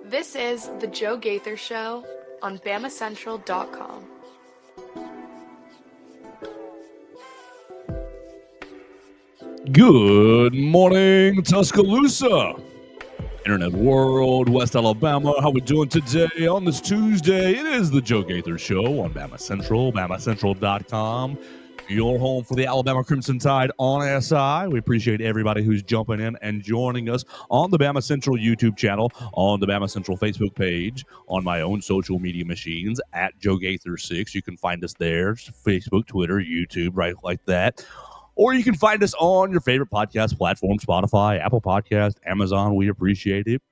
This is The Joe Gaither Show on Bamacentral.com. Good morning, Tuscaloosa, Internet World, West Alabama. How we doing today on this Tuesday? It is The Joe Gaither Show on Bamacentral, Bamacentral.com. Your home for the Alabama Crimson Tide on SI. We appreciate everybody who's jumping in and joining us on the Bama Central YouTube channel, on the Bama Central Facebook page, on my own social media machines at Joe Gaither 6. You can find us there, Facebook, Twitter, YouTube, right like that. Or you can find us on your favorite podcast platform, Spotify, Apple Podcast, Amazon. We appreciate it.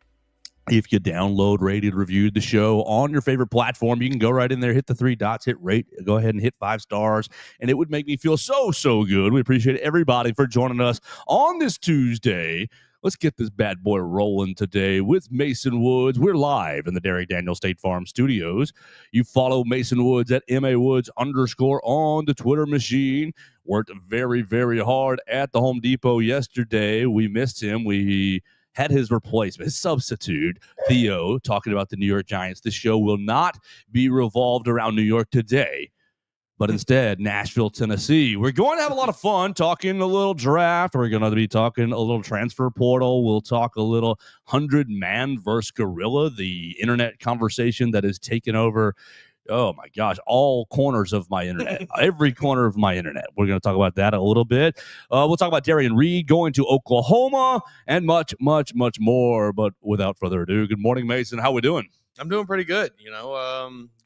If you download, rated, reviewed the show on your favorite platform, you can go right in there, hit the three dots, hit rate, go ahead and hit 5 stars, and it would make me feel so good. We appreciate everybody for joining us on this Tuesday. Let's get this bad boy rolling today with Mason Woods. We're live in the Derry Daniel State Farm Studios. You follow Mason Woods at MAWoods_ on the Twitter machine. Worked very, very hard at the Home Depot yesterday. We missed him. We had his replacement, his substitute, Theo, talking about the New York Giants. This show will not be revolved around New York today, but instead Nashville, Tennessee. We're going to have a lot of fun talking a little draft. We're going to be talking a little transfer portal. We'll talk a little 100-man versus gorilla, the internet conversation that has taken over, oh my gosh, all corners of my internet, every corner of my internet. We're going to talk about that a little bit. We'll talk about Derrion Reid going to Oklahoma and much, much, much more. But without further ado, good morning, Mason. How we doing? I'm doing pretty good.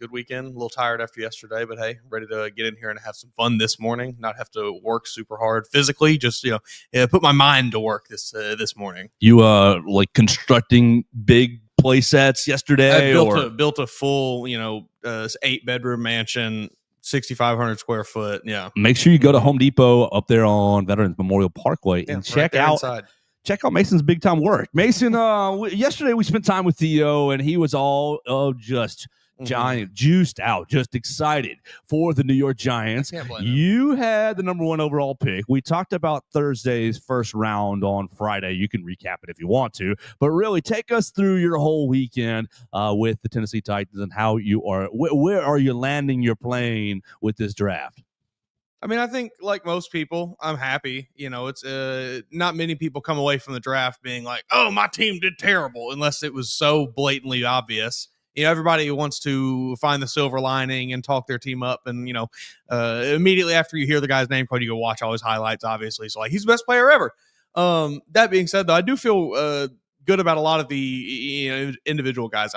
Good weekend. A little tired after yesterday, but hey, ready to get in here and have some fun this morning. Not have to work super hard physically. Just put my mind to work this morning. You like constructing big play sets yesterday? I built a full 8-bedroom mansion, 6,500 square foot. Yeah. Make sure you go to Home Depot up there on Veterans Memorial Parkway and check out Mason's big time work. Mason, yesterday we spent time with Theo, and he was all just giant, juiced out, just excited for the New York Giants. You had the number 1 overall pick. We talked about Thursday's first round on Friday. You can recap it if you want to, but really take us through your whole weekend with the Tennessee Titans and how you are. Where are you landing your plane with this draft? I mean, I think like most people, I'm happy. It's not many people come away from the draft being like, oh, my team did terrible, unless it was so blatantly obvious. Everybody wants to find the silver lining and talk their team up. And, immediately after you hear the guy's name called, you go watch all his highlights, obviously. So, he's the best player ever. That being said, though, I do feel good about a lot of the individual guys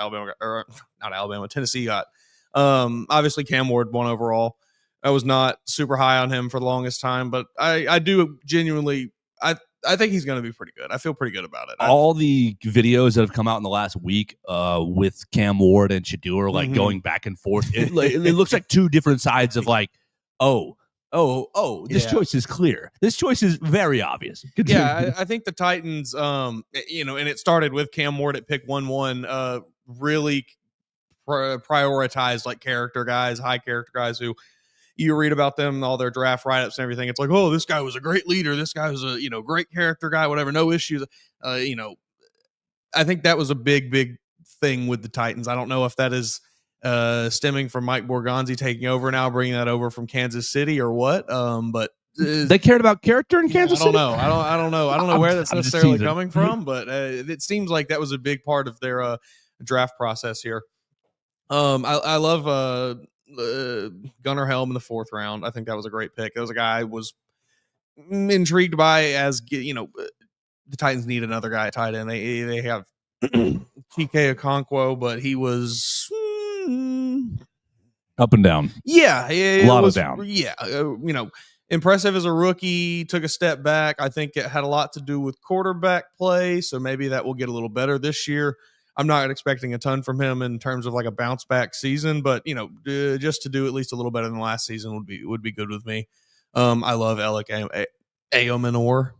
Tennessee got. Obviously, Cam Ward 1 overall. I was not super high on him for the longest time, but I do genuinely I think he's going to be pretty good. I feel pretty good about it. All the videos that have come out in the last week with Cam Ward and Shedeur going back and forth, it looks like two different sides of this choice is clear. This choice is very obvious. Yeah, I think the Titans, and it started with Cam Ward at pick 1-1, really prioritized like character guys, high character guys who you read about them, all their draft write-ups and everything. It's like, oh, this guy was a great leader. This guy was a, great character guy, whatever, no issues. I think that was a big thing with the Titans. I don't know if that is stemming from Mike Borgonzi taking over now, bringing that over from Kansas City or what. But they cared about character in Kansas City? I don't know where that's necessarily coming from, but it seems like that was a big part of their draft process here. I love Gunnar Helm in the 4th round. I think that was a great pick. That was a guy I was intrigued by as, the Titans need another guy at tight end. They have TK Okonkwo, but he was up and down. Yeah. A lot of down. Yeah. Impressive as a rookie, took a step back. I think it had a lot to do with quarterback play, so maybe that will get a little better this year. I'm not expecting a ton from him in terms of like a bounce back season, but just to do at least a little better than last season would be good with me. I love Alec Ayomanor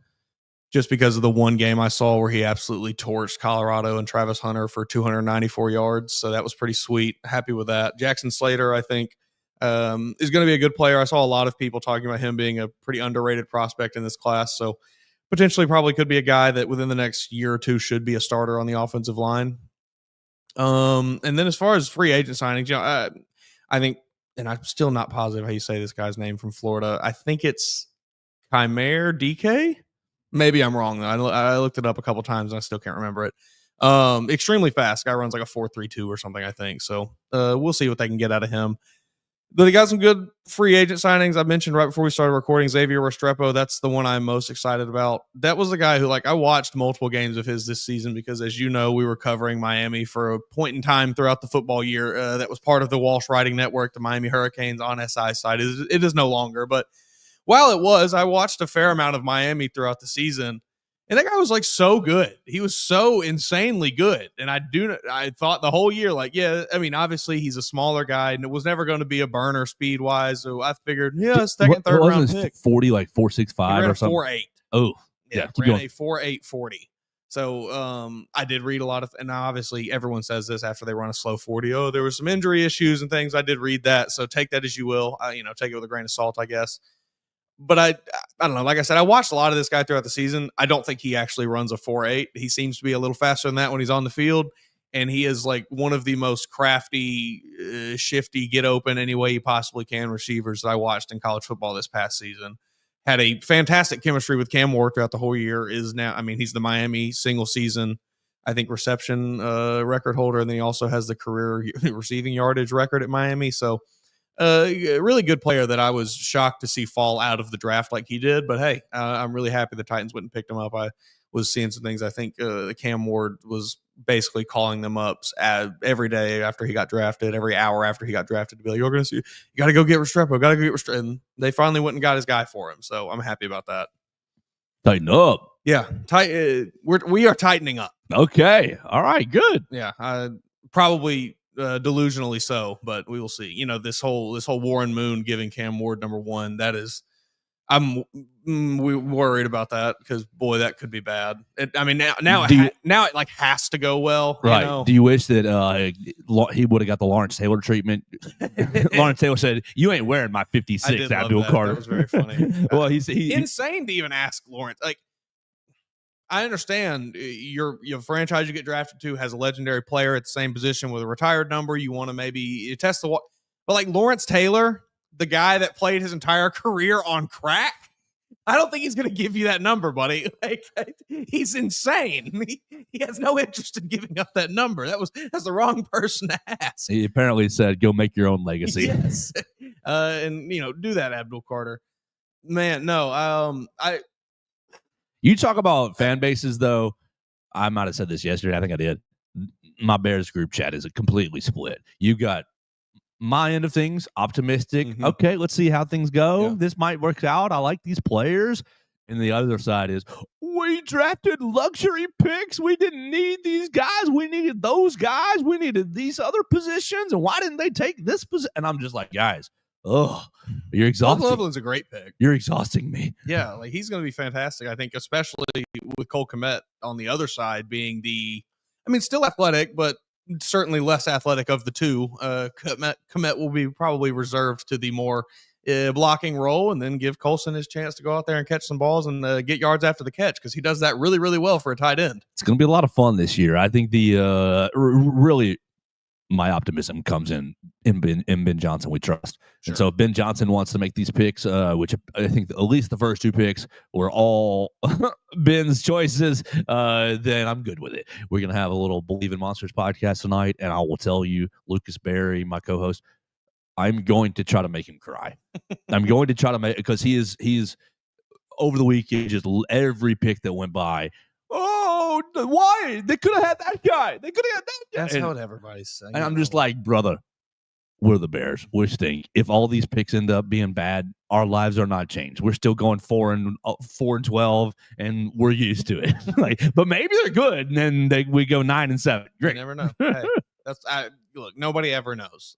just because of the one game I saw where he absolutely torched Colorado and Travis Hunter for 294 yards. So that was pretty sweet. Happy with that. Jackson Slater, I think, is going to be a good player. I saw a lot of people talking about him being a pretty underrated prospect in this class. So potentially probably could be a guy that within the next year or two should be a starter on the offensive line. And then as far as free agent signings, I think, and I'm still not positive how you say this guy's name from Florida. I think it's Chimere DK. Maybe I'm wrong though. I looked it up a couple times and I still can't remember it. Extremely fast. Guy runs like a 4.32 or something, I think. So we'll see what they can get out of him. But they got some good free agent signings. I mentioned right before we started recording Xavier Restrepo. That's the one I'm most excited about. That was the guy who, I watched multiple games of his this season because, as you know, we were covering Miami for a point in time throughout the football year. That was part of the Walsh Writing Network, the Miami Hurricanes on SI side. It is no longer. But while it was, I watched a fair amount of Miami throughout the season. And that guy was so good. He was so insanely good. And I thought the whole year, obviously he's a smaller guy and it was never going to be a burner speed wise. So I figured, second, third round pick. 40, 4.65 or something. 4.8. Oh, yeah. Ran a 4.8 40. So I did read a lot of, and now obviously everyone says this after they run a slow 40. Oh, there were some injury issues and things. I did read that. So take that as you will. Take it with a grain of salt, I guess. But I don't know. Like I said, I watched a lot of this guy throughout the season. I don't think he actually runs a 4.8. He seems to be a little faster than that when he's on the field. And he is one of the most crafty, shifty, get open any way he possibly can receivers that I watched in college football this past season. Had a fantastic chemistry with Cam Ward throughout the whole year. He's the Miami single season, I think, reception record holder. And then he also has the career receiving yardage record at Miami. So, a really good player that I was shocked to see fall out of the draft like he did. But hey, I'm really happy the Titans went and picked him up. I was seeing some things. I think Cam Ward was basically calling them up every day after he got drafted, every hour after he got drafted, to be like, "You're going to see, you got to go get Restrepo, got to go get Restrepo." And they finally went and got his guy for him. So I'm happy about that. Tighten up. Yeah, we are tightening up. Okay, all right, good. Yeah, probably. Delusionally so, but we will see. This whole Warren Moon giving Cam Ward number one, that is, I'm worried about that because boy, that could be bad. Now it has to go well, right? Do you wish that he would have got the Lawrence Taylor treatment? Lawrence Taylor said, "You ain't wearing my 56 Abdul Carter." That was very funny. Well, he's insane to even ask Lawrence. I understand your franchise you get drafted to has a legendary player at the same position with a retired number. You want to maybe test the but Lawrence Taylor, the guy that played his entire career on crack, I don't think he's going to give you that number, buddy. He's insane. He has no interest in giving up that number. That's the wrong person to ask. He apparently said, "Go make your own legacy." Yes, and do that, Abdul Carter. Man, no, You talk about fan bases, though. I might have said this yesterday. I think I did. My Bears group chat is completely split. You got my end of things, optimistic. Mm-hmm. Okay, let's see how things go. Yeah. This might work out. I like these players. And the other side is, we drafted luxury picks. We didn't need these guys. We needed those guys. We needed these other positions. And why didn't they take this position? And I'm just like, guys, you're exhausting. Loveland's a great pick. You're exhausting me. Yeah, he's going to be fantastic. I think, especially with Cole Kmet on the other side being still athletic, but certainly less athletic of the two. Kmet will be probably reserved to the more blocking role, and then give Colson his chance to go out there and catch some balls and get yards after the catch because he does that really, really well for a tight end. It's going to be a lot of fun this year. I think really. My optimism comes in Ben Johnson. We trust. Sure. And so if Ben Johnson wants to make these picks, which I think at least the first two picks were all Ben's choices, then I'm good with it. We're going to have a little Believe in Monsters podcast tonight, and I will tell you, Lucas Berry, my co-host, I'm going to try to make him cry. I'm going to try to make, because he's over the weekend, just every pick that went by, oh, why? They could have had that guy. They could have had that guy. That's what everybody's saying. And I'm just like, brother, we're the Bears. We stink. If all these picks end up being bad, our lives are not changed. We're still going 4-12, and we're used to it. But maybe they're good, and then we go 9-7. Great. You never know. Hey, look. Nobody ever knows.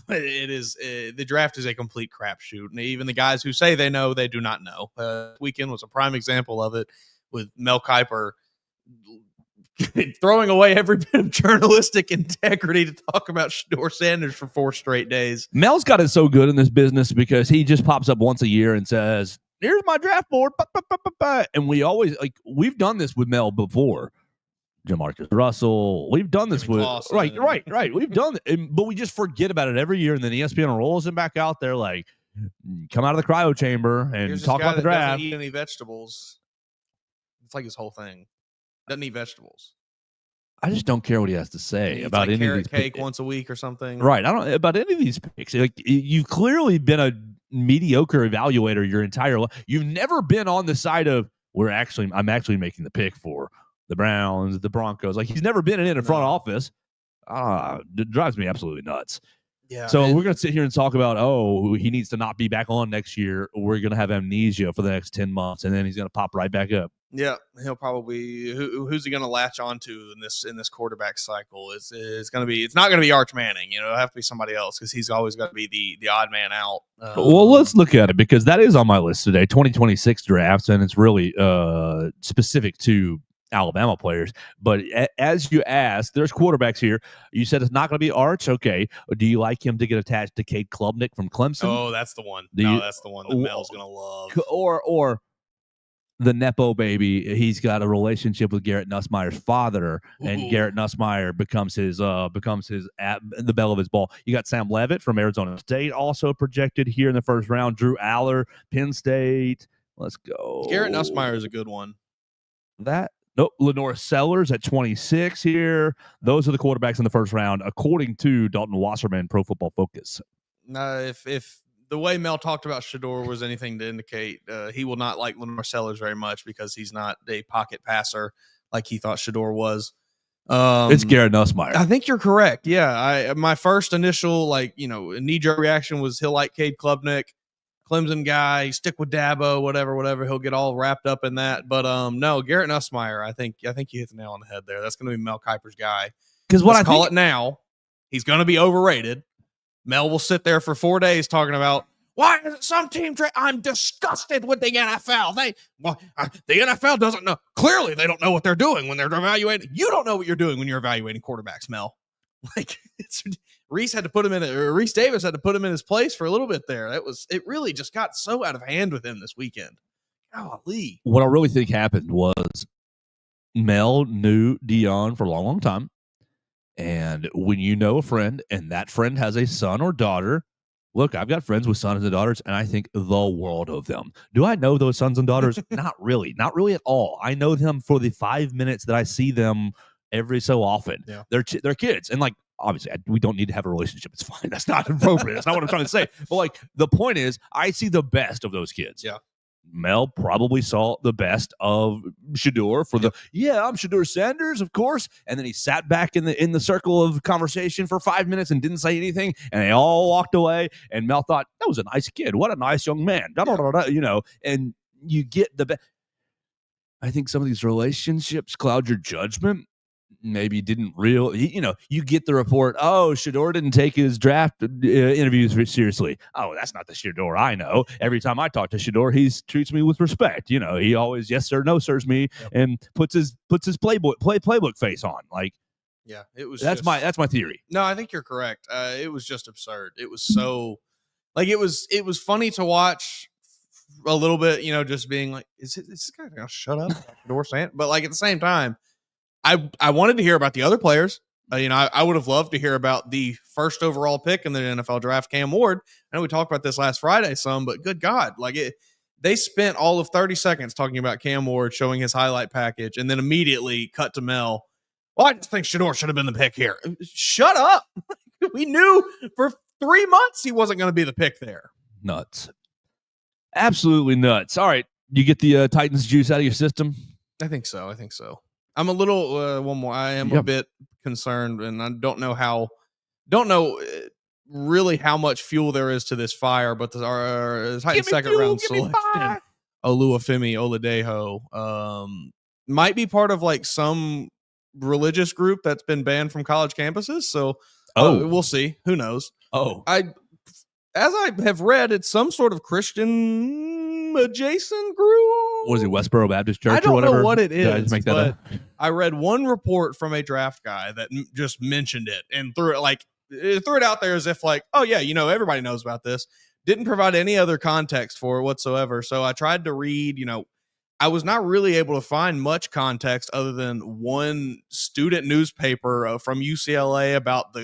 It is the draft is a complete crapshoot, and even the guys who say they know, they do not know. Weekend was a prime example of it, with Mel Kiper throwing away every bit of journalistic integrity to talk about Shedeur Sanders for 4 straight days. Mel's got it so good in this business because he just pops up once a year and says, "Here's my draft board." And we always we've done this with Mel before. Jamarcus Russell. We've done this Jimmy with Clausen right. We've done it, but we just forget about it every year, and then ESPN rolls him back out there like, come out of the cryo chamber and Here's talk this guy about the that doesn't draft. eat any vegetables. It's like his whole thing. Doesn't eat vegetables. I just don't care what he has to say about like any carrot of these cake once a week or something. Right. I don't about any of these picks. Like, you've clearly been a mediocre evaluator your entire life. You've never been on the side of I'm actually making the pick for the Browns, the Broncos. Like, he's never been in a front office. It drives me absolutely nuts. Yeah. So we're going to sit here and talk about, he needs to not be back on next year. We're going to have amnesia for the next 10 months, and then he's going to pop right back up. Yeah, he'll probably who's he going to latch onto in this quarterback cycle? It's not going to be Arch Manning. It'll have to be somebody else because he's always got to be the odd man out. Well, let's look at it because that is on my list today, 2026 drafts, and it's really specific to Alabama players. But as you asked, there's quarterbacks here. You said it's not going to be Arch. Okay. Do you like him to get attached to Cade Klubnik from Clemson? Oh, that's the one. That's the one that Mel's going to love. Or the Nepo baby, he's got a relationship with Garrett Nussmeier's father, and Garrett Nussmeier becomes the belle of his ball. You got Sam Levitt from Arizona State, also projected here in the first round. Drew Aller, Penn State. Let's go. Garrett Nussmeier is a good one. Lenore Sellers at 26 here. Those are the quarterbacks in the first round, according to Dalton Wasserman, Pro Football Focus. If the way Mel talked about Shedeur was anything to indicate, he will not like Lenore Sellers very much because he's not a pocket passer like he thought Shedeur was. It's Garrett Nussmeier. I think you're correct. Yeah, my first initial knee-jerk reaction was he'll like Cade Klubnik, Clemson guy, stick with Dabo, whatever. He'll get all wrapped up in that. But no, Garrett Nussmeier, I think you hit the nail on the head there. That's going to be Mel Kiper's guy. Because what I call it now, he's going to be overrated. Mel will sit there for 4 days talking about why is it some team I'm disgusted with the NFL. The NFL doesn't know. Clearly, they don't know what they're doing when they're evaluating. You don't know what you're doing when you're evaluating quarterbacks, Mel. Reese Davis had to put him in his place for a little bit there. It really just got so out of hand with him this weekend. Golly. What I really think happened was Mel knew Dion for a long, long time. And when you know a friend and that friend has a son or daughter, look, I've got friends with sons and daughters, and I think the world of them. Do I know those sons and daughters? Not really at all. I know them for the 5 minutes that I see them every so often. Yeah. They're kids. And obviously, we don't need to have a relationship. It's fine. That's not appropriate. That's not what I'm trying to say. But the point is, I see the best of those kids. Yeah. Mel probably saw the best of Shedeur I'm Shedeur Sanders, of course. And then he sat back in the circle of conversation for 5 minutes and didn't say anything. And they all walked away. And Mel thought, that was a nice kid. What a nice young man. And you get the best. I think some of these relationships cloud your judgment. Maybe you get the report, Shedeur didn't take his draft interviews very seriously. Oh, that's not the Shedeur I know. Every time I talk to Shedeur, he treats me with respect. He always yes sir, no sirs me, and puts his playbook face on. It was that's my theory. No, I think you're correct. It was just absurd. It was so it was funny to watch a little bit, just being like, is this guy gonna shut up? Shedeur Sanders? But at the same time, I wanted to hear about the other players. I would have loved to hear about the first overall pick in the NFL draft, Cam Ward. I know we talked about this last Friday some, but good God, they spent all of 30 seconds talking about Cam Ward, showing his highlight package, and then immediately cut to Mel. Well, I just think Shedeur should have been the pick here. Shut up. We knew for 3 months he wasn't going to be the pick there. Nuts. Absolutely nuts. All right. You get the Titans juice out of your system? I think so. I'm a little one more. I am a bit concerned, and I don't know really how much fuel there is to this fire. But our Titans second round selection, Oluwafemi Oladejo, might be part of some religious group that's been banned from college campuses. So we'll see. Who knows? As I have read, it's some sort of Christian adjacent group. Was it Westboro Baptist Church? I don't or whatever? know what it is. Did I just make that up? I read one report from a draft guy that just mentioned it and threw it out there as if everybody knows about this. Didn't provide any other context for it whatsoever. So I tried to read, I was not really able to find much context other than one student newspaper from UCLA about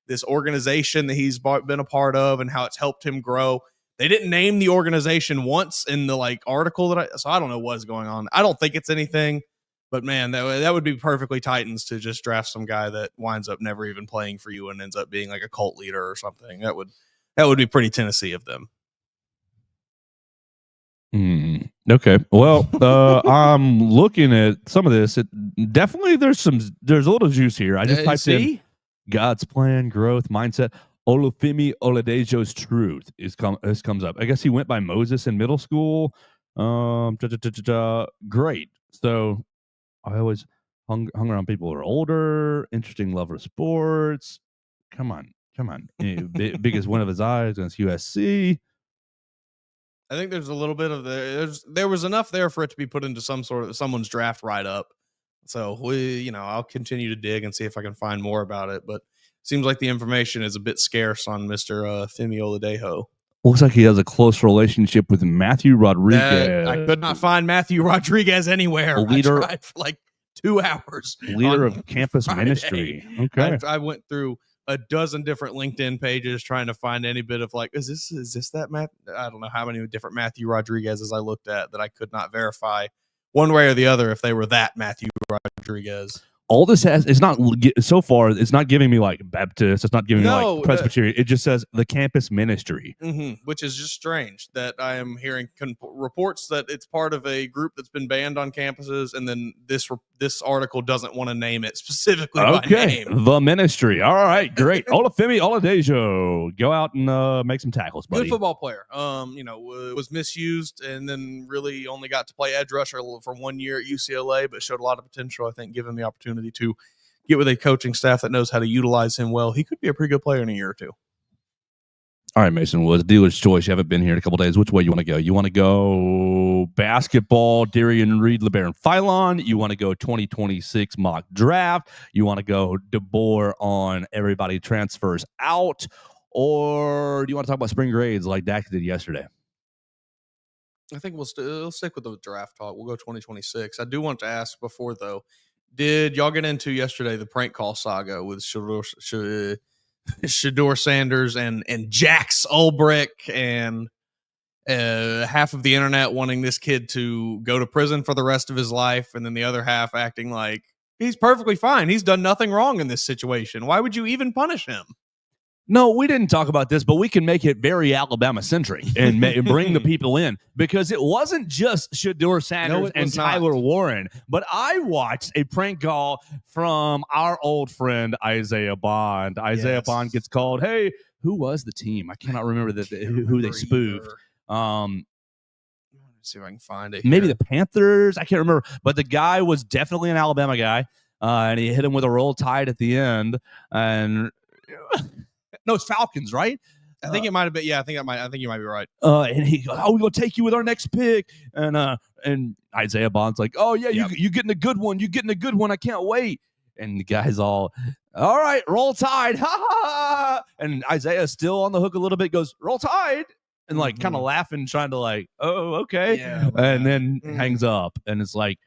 this organization that he's been a part of and how it's helped him grow. They didn't name the organization once in the article so I don't know what's going on. I don't think it's anything, but man, that would be perfectly Titans to just draft some guy that winds up never even playing for you and ends up being like a cult leader or something. That would be pretty Tennessee of them. Okay. Well, I'm looking at some of this. Definitely there's a little juice here. I just typed in God's plan, growth, mindset. Olufemi Oladejo's truth comes up. I guess he went by Moses in middle school. Great. So I always hung around people who are older, interesting lover of sports. Come on. Biggest win of his eyes against USC. I think there's a little bit of there was enough there for it to be put into someone's draft write-up. So I'll continue to dig and see if I can find more about it. But it seems like the information is a bit scarce on Mr. Femi Oladejo. Looks like he has a close relationship with Matthew Rodriguez. I could not find Matthew Rodriguez anywhere. I tried for 2 hours. Leader of campus ministry. Okay. I went through a dozen different LinkedIn pages trying to find any bit of is this that Matt? I don't know how many different Matthew Rodriguez's I looked at that I could not verify one way or the other if they were that Matthew Rodriguez. All this is not so far. It's not giving me Baptist. It's not giving me Presbyterian. It just says the campus ministry, which is just strange that I am hearing reports that it's part of a group that's been banned on campuses, and then this article doesn't want to name it specifically by name. The ministry. All right, great. Olufemi Oladejo, go out and make some tackles, buddy. Good football player. Was misused and then really only got to play edge rusher for 1 year at UCLA, but showed a lot of potential. I think, given the opportunity to get with a coaching staff that knows how to utilize him well, he could be a pretty good player in a year or two. All right, Mason Woods, dealer's choice. You haven't been here in a couple days. Which way you want to go? You want to go basketball, Derrion Reid, LeBaron Philon? You want to go 2026 mock draft? You want to go DeBoer on everybody transfers out? Or do you want to talk about spring grades like Dak did yesterday? I think we'll stick with the draft talk. We'll go 2026. I do want to ask before, though, did y'all get into yesterday the prank call saga with Shedeur Sanders and Jax Ulbrich and half of the internet wanting this kid to go to prison for the rest of his life, and then the other half acting like he's perfectly fine. He's done nothing wrong in this situation. Why would you even punish him? No, we didn't talk about this, but we can make it very Alabama-centric and bring the people in, because it wasn't just Shedeur Sanders and Tyler Warren, but I watched a prank call from our old friend Isaiah Bond. Isaiah Bond gets called. Hey, who was the team? I cannot remember who they spoofed. Let's see if I can find it. Maybe the Panthers. I can't remember, but the guy was definitely an Alabama guy, and he hit him with a roll tide at the end, and. No, it's Falcons, right? I think it might have been. Yeah, I think you might be right. And he goes, we're going to take you with our next pick. And Isaiah Bond's like, oh, yeah, you getting a good one. You getting a good one. I can't wait. And the guy's all right, roll tide. Ha, ha, ha. And Isaiah's still on the hook a little bit, goes, roll tide. And kind of laughing, trying to oh, okay. Yeah, and then hangs up. And it's like,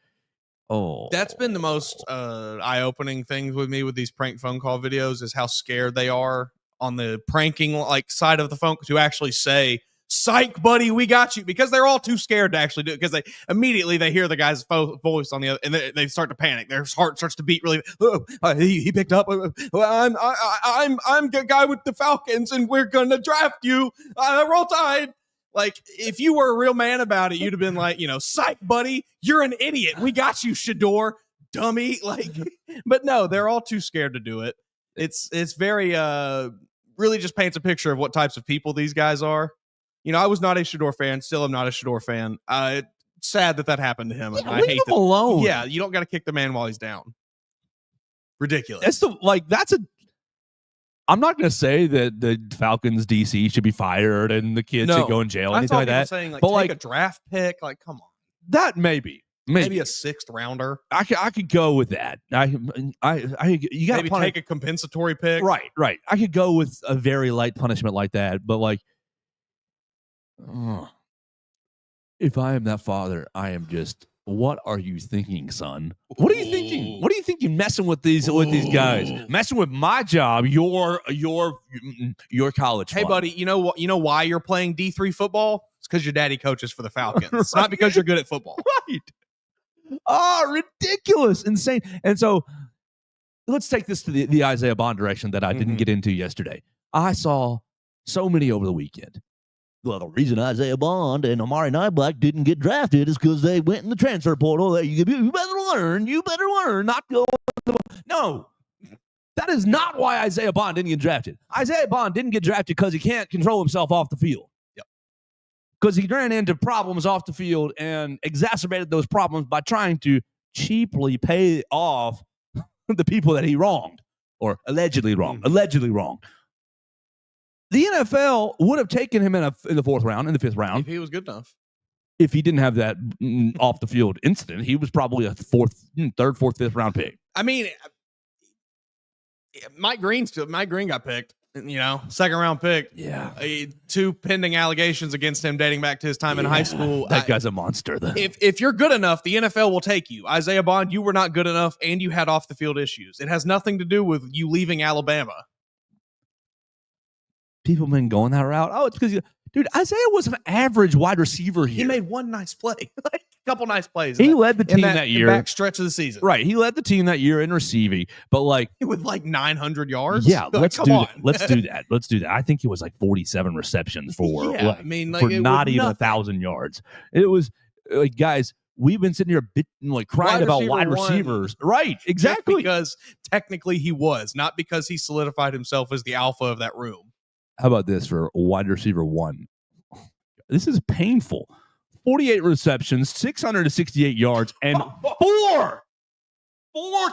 oh. That's been the most eye-opening thing with me with these prank phone call videos is how scared they are on the pranking side of the phone to actually say, psych, buddy, we got you, because they're all too scared to actually do it, because they immediately hear the guy's voice on the other, and they start to panic. Their heart starts to beat really. He picked up. I'm the guy with the Falcons, and we're gonna draft you. Roll Tide. If you were a real man about it, you'd have been like, psych, buddy, you're an idiot. We got you, Shedeur, dummy. But no, they're all too scared to do it. It's very really just paints a picture of what types of people these guys are. I was not a Shedeur fan, still am not a Shedeur fan. It's sad that happened to him. Yeah, I hate him alone. Yeah, you don't got to kick the man while he's down. Ridiculous. I'm not going to say that the Falcons DC should be fired and the kids should go in jail or anything like that. Saying, take a draft pick. Come on. That maybe a sixth rounder. I could go with that. You got maybe take a compensatory pick. Right. I could go with a very light punishment like that, but if I am that father, I am just What are you thinking, son? What are you thinking? What are you thinking? Messing with these guys, messing with my job, your college. Hey, fund. buddy, you know what? You know why you're playing D3 football? It's because your daddy coaches for the Falcons. It's not because you're good at football. Right? Oh, ridiculous, insane. And so, let's take this to the Isaiah Bond direction that I didn't get into yesterday. I saw so many over the weekend. Well, the reason Isaiah Bond and Amari Niblack didn't get drafted is because they went in the transfer portal. You better learn. You better learn. Not go. No, that is not why Isaiah Bond didn't get drafted. Isaiah Bond didn't get drafted because he can't control himself off the field. Because he ran into problems off the field and exacerbated those problems by trying to cheaply pay off the people that he wronged or allegedly wronged. The NFL would have taken him in the fourth round, in the fifth round. If he was good enough. If he didn't have that off the field incident, he was probably a third, fourth, fifth round pick. I mean, Mike Green got picked, second round pick. Yeah. 2 pending allegations against him dating back to his time in high school. That guy's a monster, though. If you're good enough, the NFL will take you. Isaiah Bond, you were not good enough, and you had off the field issues. It has nothing to do with you leaving Alabama. People have been going that route. Oh, it's because, dude, Isaiah was an average wide receiver here. He made one nice play, a couple nice plays. He led the team that year. Back stretch of the season. Right. He led the team that year in receiving, but with 900 yards. Yeah, let's do that. Let's do that. I think it was 47 receptions for for not even 1,000 yards. It was guys, we've been sitting here crying about wide receivers. Right, exactly. Just because technically he was, not because he solidified himself as the alpha of that room. How about this for wide receiver 1? This is painful. 48 receptions, 668 yards, and four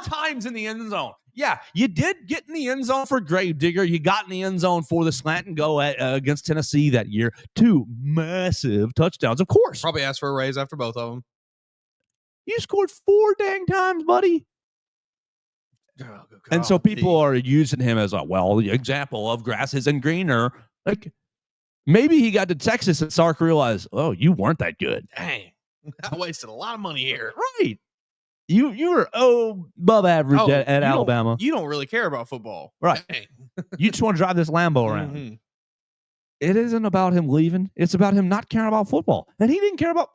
times in the end zone. Yeah, you did get in the end zone for Gravedigger. You got in the end zone for the slant and go against Tennessee that year. 2 massive touchdowns, of course. Probably asked for a raise after both of them. You scored 4 dang times, buddy. And so people are using him as the example of grass isn't greener. Maybe he got to Texas and Sark realized, oh, you weren't that good. Dang, I wasted a lot of money here. Right. You were above average at Alabama. You don't really care about football. Right. You just want to drive this Lambo around. Mm-hmm. It isn't about him leaving. It's about him not caring about football. And he didn't care about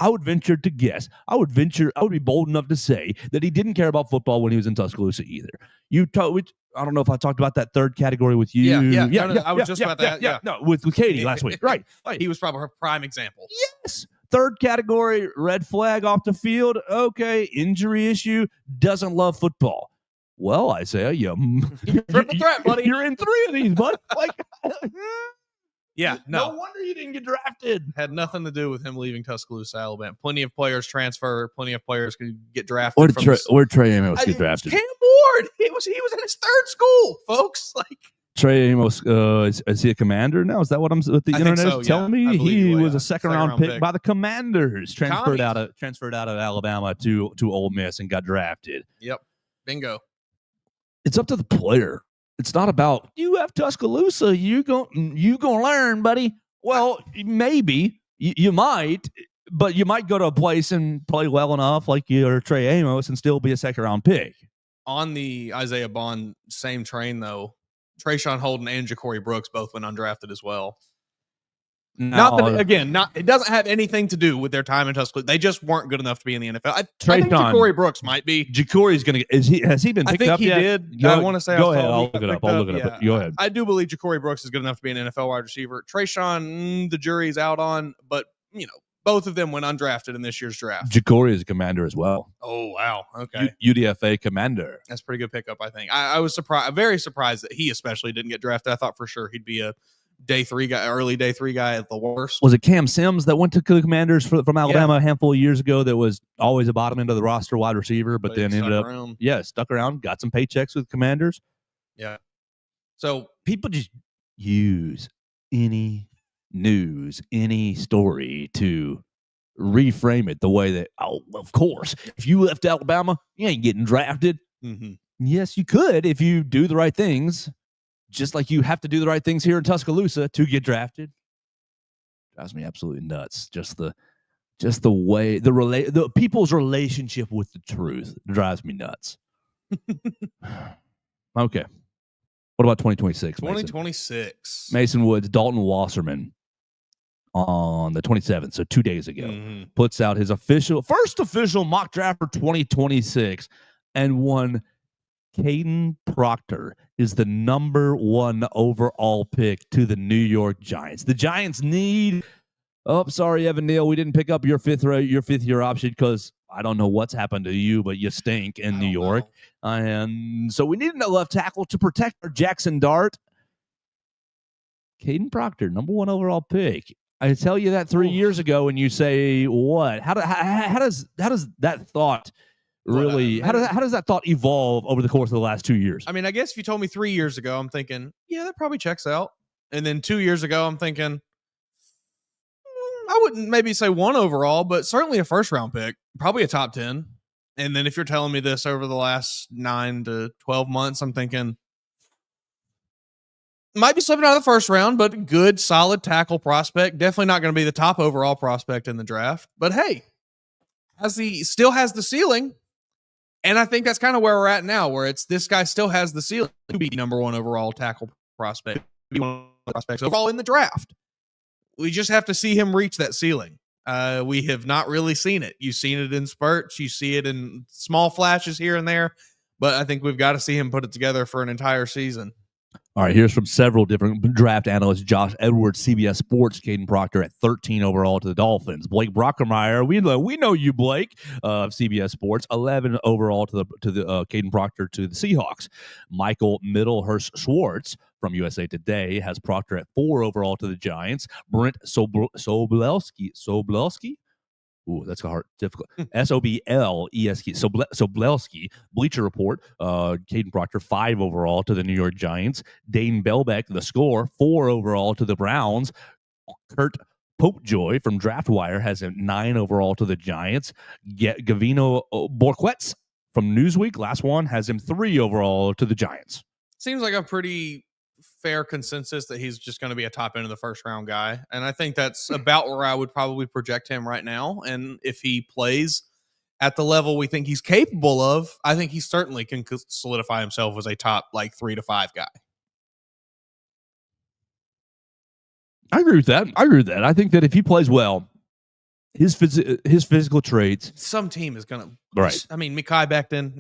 I would venture to guess. I would be bold enough to say that he didn't care about football when he was in Tuscaloosa either. I don't know if I talked about that third category with you. I was just about that. Yeah. No, with Katie last week. Right. He was probably her prime example. Yes. Third category, red flag off the field. Okay. Injury issue. Doesn't love football. Well, Isaiah, you're triple threat, buddy. You're in 3 of these, buddy. Yeah, no wonder you didn't get drafted. Had nothing to do with him leaving Tuscaloosa, Alabama. Plenty of players transfer. Plenty of players could get drafted. Where Trey Amos get drafted? Cam Ward. He was in his 3rd school, folks. Trey Amos, is he a Commander now? Is that what the internet is telling me? He was a second round pick by the Commanders. Transferred out of Alabama to Ole Miss and got drafted. Yep, bingo. It's up to the player. It's not about you have Tuscaloosa. You gonna learn, buddy. Well, maybe you might, but you might go to a place and play well enough, like you're Trey Amos, and still be a second round pick. On the Isaiah Bond same train, though, Trayshawn Holden and Ja'Cory Brooks both went undrafted as well. It doesn't have anything to do with their time in Tuscaloosa. They just weren't good enough to be in the NFL. I think Ja'Cory Brooks might be. Ja'Cory's going to. Has he been picked up yet? I think he did. I want to say. Go ahead. I'll look it up. But go ahead. I do believe Ja'Cory Brooks is good enough to be an NFL wide receiver. Trayshawn, the jury's out on, but both of them went undrafted in this year's draft. Ja'Cory is a Commander as well. Oh wow. Okay. UDFA Commander. That's a pretty good pickup. I think. I was surprised. Very surprised that he especially didn't get drafted. I thought for sure he'd be a early day 3 guy at the worst. Was it Cam Sims that went to the Commanders from Alabama a handful of years ago that was always a bottom end of the roster wide receiver, but then ended up stuck around, got some paychecks with Commanders. Yeah. So people just use any news, any story to reframe it the way that, of course, if you left Alabama, you ain't getting drafted. Mm-hmm. Yes, you could if you do the right things. Just like you have to do the right things here in Tuscaloosa to get drafted. Drives me absolutely nuts. Just the just the way the people's relationship with the truth drives me nuts. Okay. What about 2026? 2026. Mason Woods, Dalton Wasserman on the 27th, so 2 days ago, puts out his first official mock draft for 2026, and one Caden Proctor is the number 1 overall pick to the New York Giants. The Giants need. Oh, sorry, Evan Neal, we didn't pick up your fifth year option because I don't know what's happened to you, but you stink in New York. And so we need a left tackle to protect our Jackson Dart. Caden Proctor, number 1 overall pick. I tell you that 3 years ago, and you say what? How does that thought really? How does that thought evolve over the course of the last 2 years? I mean, I guess if you told me 3 years ago, I'm thinking, yeah, that probably checks out. And then 2 years ago, I'm thinking, I wouldn't maybe say 1 overall, but certainly a first round pick, probably a top 10. And then if you're telling me this over the last 9 to 12 months, I'm thinking might be slipping out of the first round, but good, solid tackle prospect. Definitely not going to be the top overall prospect in the draft. But hey, still has the ceiling. And I think that's kind of where we're at now, where it's this guy still has the ceiling to be number 1 overall tackle prospect, be one of the prospects overall in the draft. We just have to see him reach that ceiling. We have not really seen it. You've seen it in spurts. You see it in small flashes here and there. But I think we've got to see him put it together for an entire season. All right, here's from several different draft analysts. Josh Edwards, CBS Sports, Caden Proctor at 13 overall to the Dolphins. Blake Brockermeyer, we know you, Blake, of CBS Sports, 11 overall to the Caden Proctor to the Seahawks. Michael Middlehurst Schwartz from USA Today has Proctor at 4 overall to the Giants. Brent Soblewski. Ooh, that's difficult. Sobleski. Soblewski, Bleacher Report, Caden Proctor, 5 overall to the New York Giants. Dane Belbeck, The Score, 4 overall to the Browns. Kurt Popejoy from DraftWire has a 9 overall to the Giants. Gavino Borquetz from Newsweek, last one, has him 3 overall to the Giants. Seems like a pretty fair consensus that he's just going to be a top end of the first round guy. And I think that's about where I would probably project him right now. And if he plays at the level we think he's capable of, I think he certainly can solidify himself as a top 3 to 5 guy. I agree with that. I think that if he plays well, his physical traits. Some team is going to. Right. I mean, Mekhi Becton,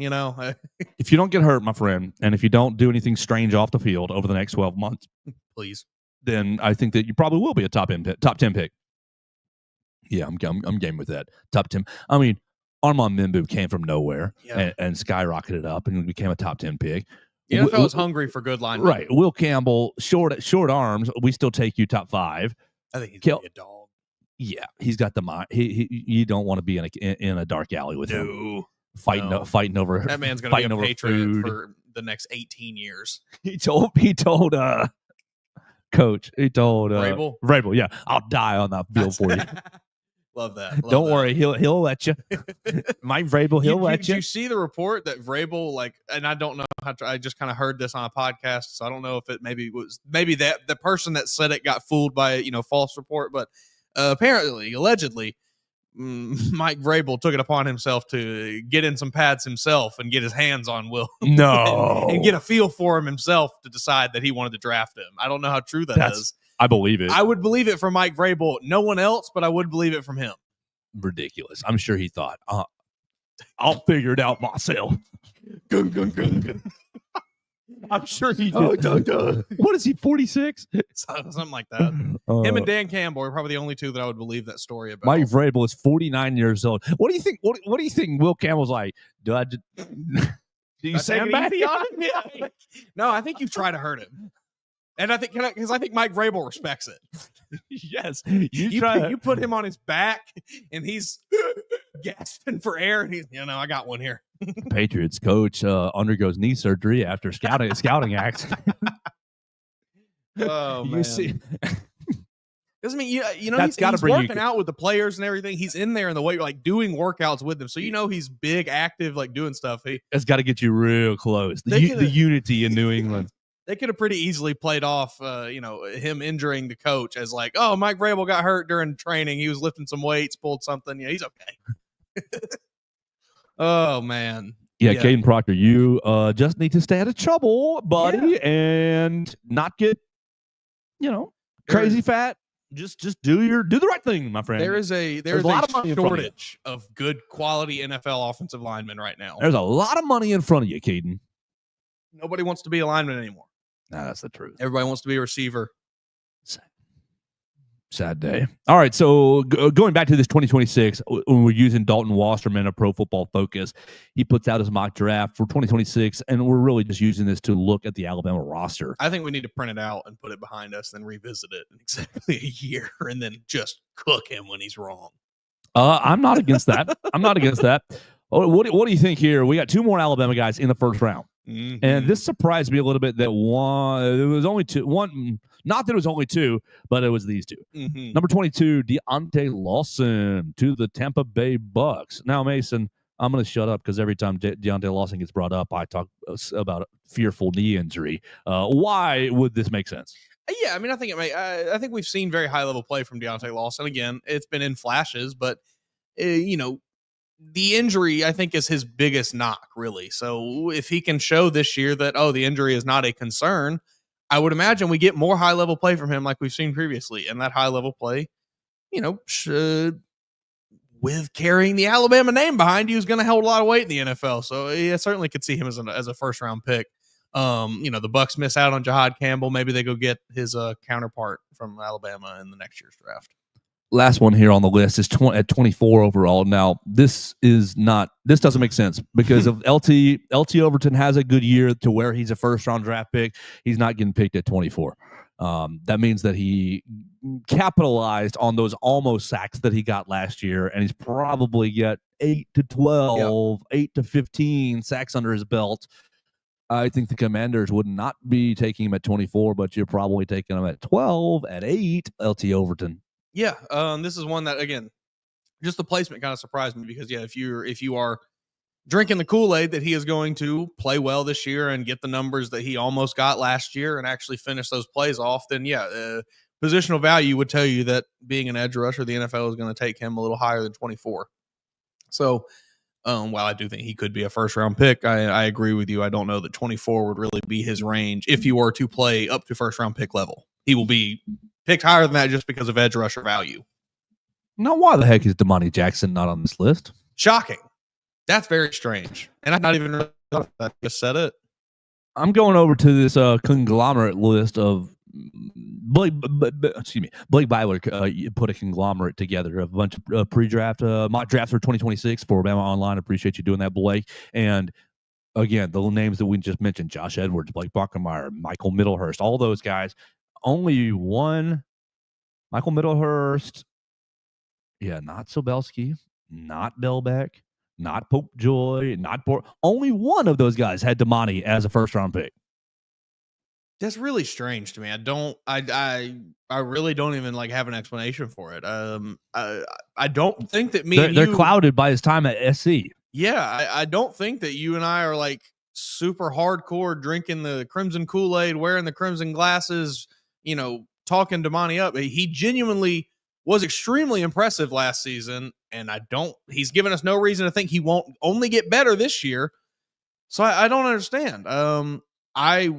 If you don't get hurt, my friend, and if you don't do anything strange off the field over the next 12 months, please, then I think that you probably will be a top 10 pick. Yeah, I'm game with that. Top 10. I mean, Armand Mimbu came from nowhere and skyrocketed up and became a top 10 pick. The NFL is hungry for good linemen. Right. Will Campbell, short arms. We still take you top 5. I think he's going to be a dog. Yeah, he's got the mind. You don't want to be in a dark alley with him. Fighting over that man's going to be a patriot food for the next 18 years. He told Coach. He told Vrabel, yeah, I'll die on that field for you. Love that. Don't worry, he'll let you. Mike Vrabel, he'll let you. Did you see the report that Vrabel and I don't know how to, I just kind of heard this on a podcast, so I don't know if it maybe that the person that said it got fooled by false report, but allegedly, Mike Vrabel took it upon himself to get in some pads himself and get his hands on Will. No, and get a feel for him himself to decide that he wanted to draft him. I don't know how true that is. I believe it. I would believe it from Mike Vrabel. No one else, but I would believe it from him. Ridiculous. I'm sure he thought, I'll figure it out myself. Gun, gun, gun, gun. I'm sure he did. What is he, 46? Something like that. Him and Dan Campbell are probably the only two that I would believe that story about. Mike Vrabel is 49 years old. What do you think? What do you think Will Campbell's like? Do you sandbag on him? Yeah. No, I think you try to hurt him. And I think because I think Mike Vrabel respects it. Yes, you put him on his back, and he's gasping for air, and he's I got one here. Patriots coach undergoes knee surgery after scouting accident. Oh man! You see, because I mean, he's working out with the players and everything. He's in there in the weight, doing workouts with them. So he's big, active, doing stuff. It's got to get you real close. The unity in New England. they could have pretty easily played off, him injuring the coach as like, oh, Mike Vrabel got hurt during training. He was lifting some weights, pulled something. Yeah, he's okay. Oh, man. Yeah, Caden Proctor, you just need to stay out of trouble, buddy, and not get, crazy fat. Just do the right thing, my friend. There's a lot of shortage of good quality NFL offensive linemen right now. There's a lot of money in front of you, Caden. Nobody wants to be a lineman anymore. No, that's the truth. Everybody wants to be a receiver. Sad day. All right, so going back to this 2026, when we're using Dalton Wasserman of Pro Football Focus, he puts out his mock draft for 2026, and we're really just using this to look at the Alabama roster. I think we need to print it out and put it behind us, then revisit it in exactly a year, and then just cook him when he's wrong. I'm not against that. I'm not against that. What do you think here? We got 2 more Alabama guys in the first round. Mm-hmm. And this surprised me a little bit that it was only 2. Not that it was only 2, but it was these 2. Mm-hmm. Number 22, Deontay Lawson to the Tampa Bay Bucks. Now, Mason, I'm going to shut up because every time Deontay Lawson gets brought up, I talk about a fearful knee injury. Why would this make sense? Yeah, I mean, I think it may. I think we've seen very high level play from Deontay Lawson. Again, it's been in flashes, but the injury, I think, is his biggest knock, really. So if he can show this year that, the injury is not a concern, I would imagine we get more high-level play from him like we've seen previously. And that high-level play, should, with carrying the Alabama name behind you, is going to hold a lot of weight in the NFL. So yeah, I certainly could see him as a first-round pick. The Bucks miss out on Jahad Campbell. Maybe they go get his counterpart from Alabama in the next year's draft. Last one here on the list is at 24 overall. Now, this doesn't make sense because of LT Overton has a good year to where he's a first-round draft pick. He's not getting picked at 24. That means that he capitalized on those almost sacks that he got last year, and he's probably got 8 to 12, 8 to 15 sacks under his belt. I think the Commanders would not be taking him at 24, but you're probably taking him at 12, at 8, LT Overton. Yeah, this is one that, again, just the placement kind of surprised me because, if you are drinking the Kool-Aid that he is going to play well this year and get the numbers that he almost got last year and actually finish those plays off, then, positional value would tell you that being an edge rusher, the NFL is going to take him a little higher than 24. So, while I do think he could be a first-round pick, I agree with you. I don't know that 24 would really be his range if he were to play up to first-round pick level. He will be picked higher than that just because of edge rusher value. Now, why the heck is Damani Jackson not on this list? Shocking. That's very strange. And I'm not even really thought that. I just said it. I'm going over to this conglomerate list of Blake Byler put a conglomerate together of a bunch of pre-draft mock drafts for 2026 for Bama Online. Appreciate you doing that, Blake. And again, the names that we just mentioned, Josh Edwards, Blake Bockenmeyer, Michael Middlehurst, all those guys. Only one, Michael Middlehurst, not Sobelski, not Belbeck, not Pope Joy, not only one of those guys had Damani as a first-round pick. That's really strange to me. I really don't even have an explanation for it. I don't think that they're clouded by his time at SC. Yeah, I don't think that you and I are super hardcore drinking the Crimson Kool-Aid, wearing the crimson glasses, talking Damani up. He genuinely was extremely impressive last season, and he's given us no reason to think he won't only get better this year. So I don't understand. I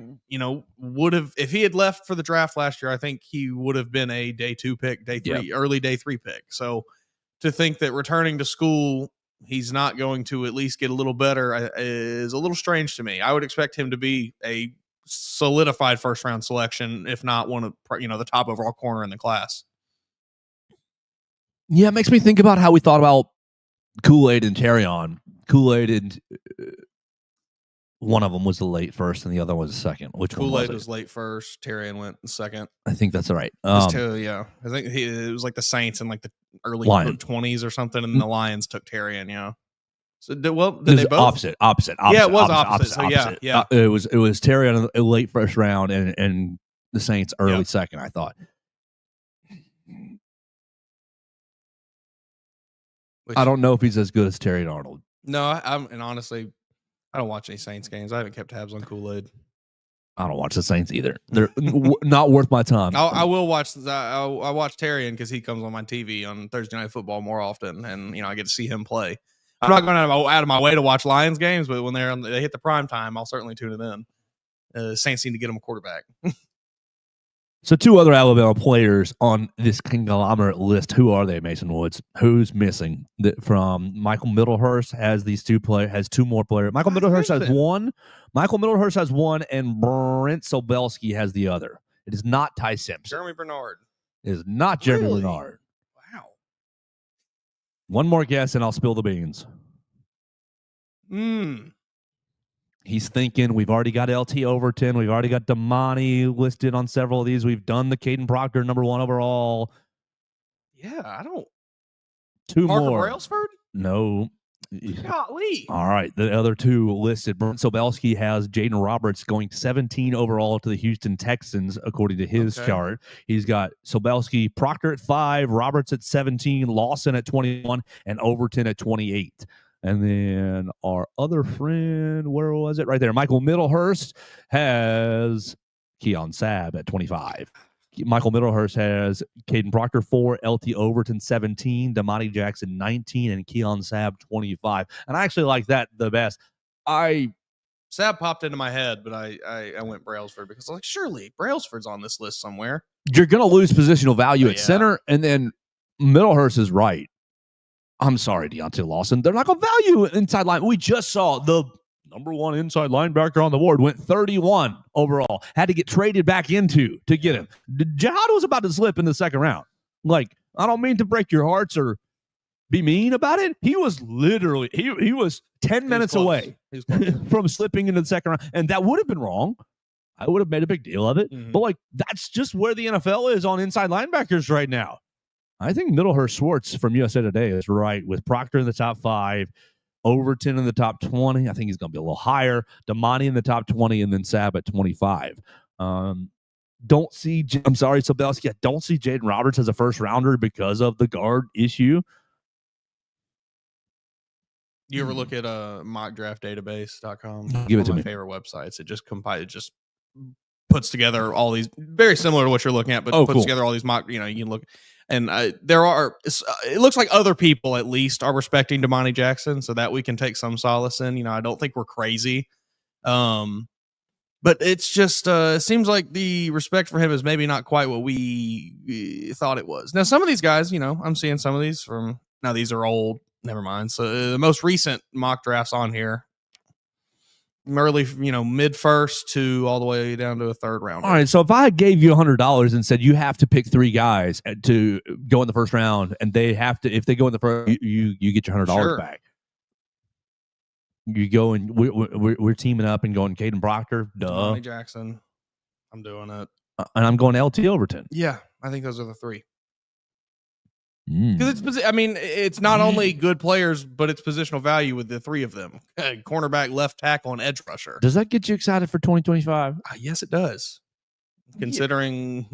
would have, if he had left for the draft last year, I think he would have been a day 2 pick, day 3, early day 3 pick. So to think that returning to school, he's not going to at least get a little better is a little strange to me. I would expect him to be a solidified first round selection, if not one of the top overall corner in the class. Yeah, it makes me think about how we thought about Kool-Aid and Derrion. Kool-Aid and one of them was the late first, and the other was the second. Which Kool-Aid was late first. Derrion went second. I think that's right. I think it was the Saints in the early 20s or something, and the Lions took Derrion. Yeah. So did they both? Opposite. Yeah, it was opposite. So yeah. It was Derrion in the late first round, and the Saints early second. I thought. I don't know if he's as good as Terry Arnold. No, and honestly, I don't watch any Saints games. I haven't kept tabs on Kool-Aid. I don't watch the Saints either. They're not worth my time. I will watch. I watch Derrion because he comes on my TV on Thursday Night Football more often, and I get to see him play. I'm not going out of my way to watch Lions games, but when they hit the prime time, I'll certainly tune it in. Saints need to get them a quarterback. So 2 other Alabama players on this conglomerate list. Who are they, Mason Woods? Who's missing? From Michael Middlehurst has these 2 players, has 2 more players. Michael Middlehurst has 1. Michael Middlehurst has 1, and Brent Sobelski has the other. It is not Ty Simpson. Jeremy Bernard. It is not Jeremy Bernard. Wow. One more guess, and I'll spill the beans. He's thinking, we've already got LT Overton. We've already got Damani listed on several of these. We've done the Caden Proctor number 1 overall. Yeah, I don't. 2 Parker more. Brailsford? No. Golly. All right. The other 2 listed. Brent Sobelski has Jaden Roberts going 17 overall to the Houston Texans, according to his chart. He's got Sobelski, Proctor at 5, Roberts at 17, Lawson at 21, and Overton at 28. And then our other friend, where was it? Right there. Michael Middlehurst has Keon Sabb at 25. Michael Middlehurst has Caden Proctor 4, LT Overton 17, Damani Jackson 19, and Keon Sabb 25. And I actually like that the best. Sabb popped into my head, but I went Brailsford because I was like, surely Brailsford's on this list somewhere. You're going to lose positional value at center, and then Middlehurst is right. I'm sorry, Deontay Lawson. They're not going to value inside line. We just saw the number 1 inside linebacker on the board went 31 overall. Had to get traded back into to get him. Jihad was about to slip in the 2nd round. Like, I don't mean to break your hearts or be mean about it. He was literally, he was 10 minutes away from slipping into the 2nd round. And that would have been wrong. I would have made a big deal of it. But, like, that's just where the NFL is on inside linebackers right now. I think Middlehurst Schwartz from USA Today is right with Proctor in the top 5, Overton in the top 20. I think he's going to be a little higher. Damani in the top 20, and then Sabb at 25. Don't see, I'm sorry, Sobelski. I don't see Jaden Roberts as a first rounder because of the guard issue. You ever look at mockdraftdatabase.com? Give it to me. Me. Favorite websites. It just puts together all these, very similar to what you're looking at, but puts together all these mock, you can look. And it looks like other people at least are respecting Damani Jackson so that we can take some solace in. I don't think we're crazy. But it's just, it seems like the respect for him is maybe not quite what we thought it was. Now, some of these guys, I'm seeing some of these now these are old. Never mind. So the most recent mock drafts on here, early, mid first to all the way down to a 3rd round. All right. So if I gave you $100 and said you have to pick 3 guys to go in the 1st round, and they have to, if they go in the 1st, you get your $100 back. You go and we're teaming up and going Caden Proctor, Damani Jackson. I'm doing it, and I'm going LT Overton. Yeah, I think those are the 3. Because it's not only good players, but it's positional value with the 3 of them: cornerback, left tackle, and edge rusher. Does that get you excited for 2025? Yes, it does. Considering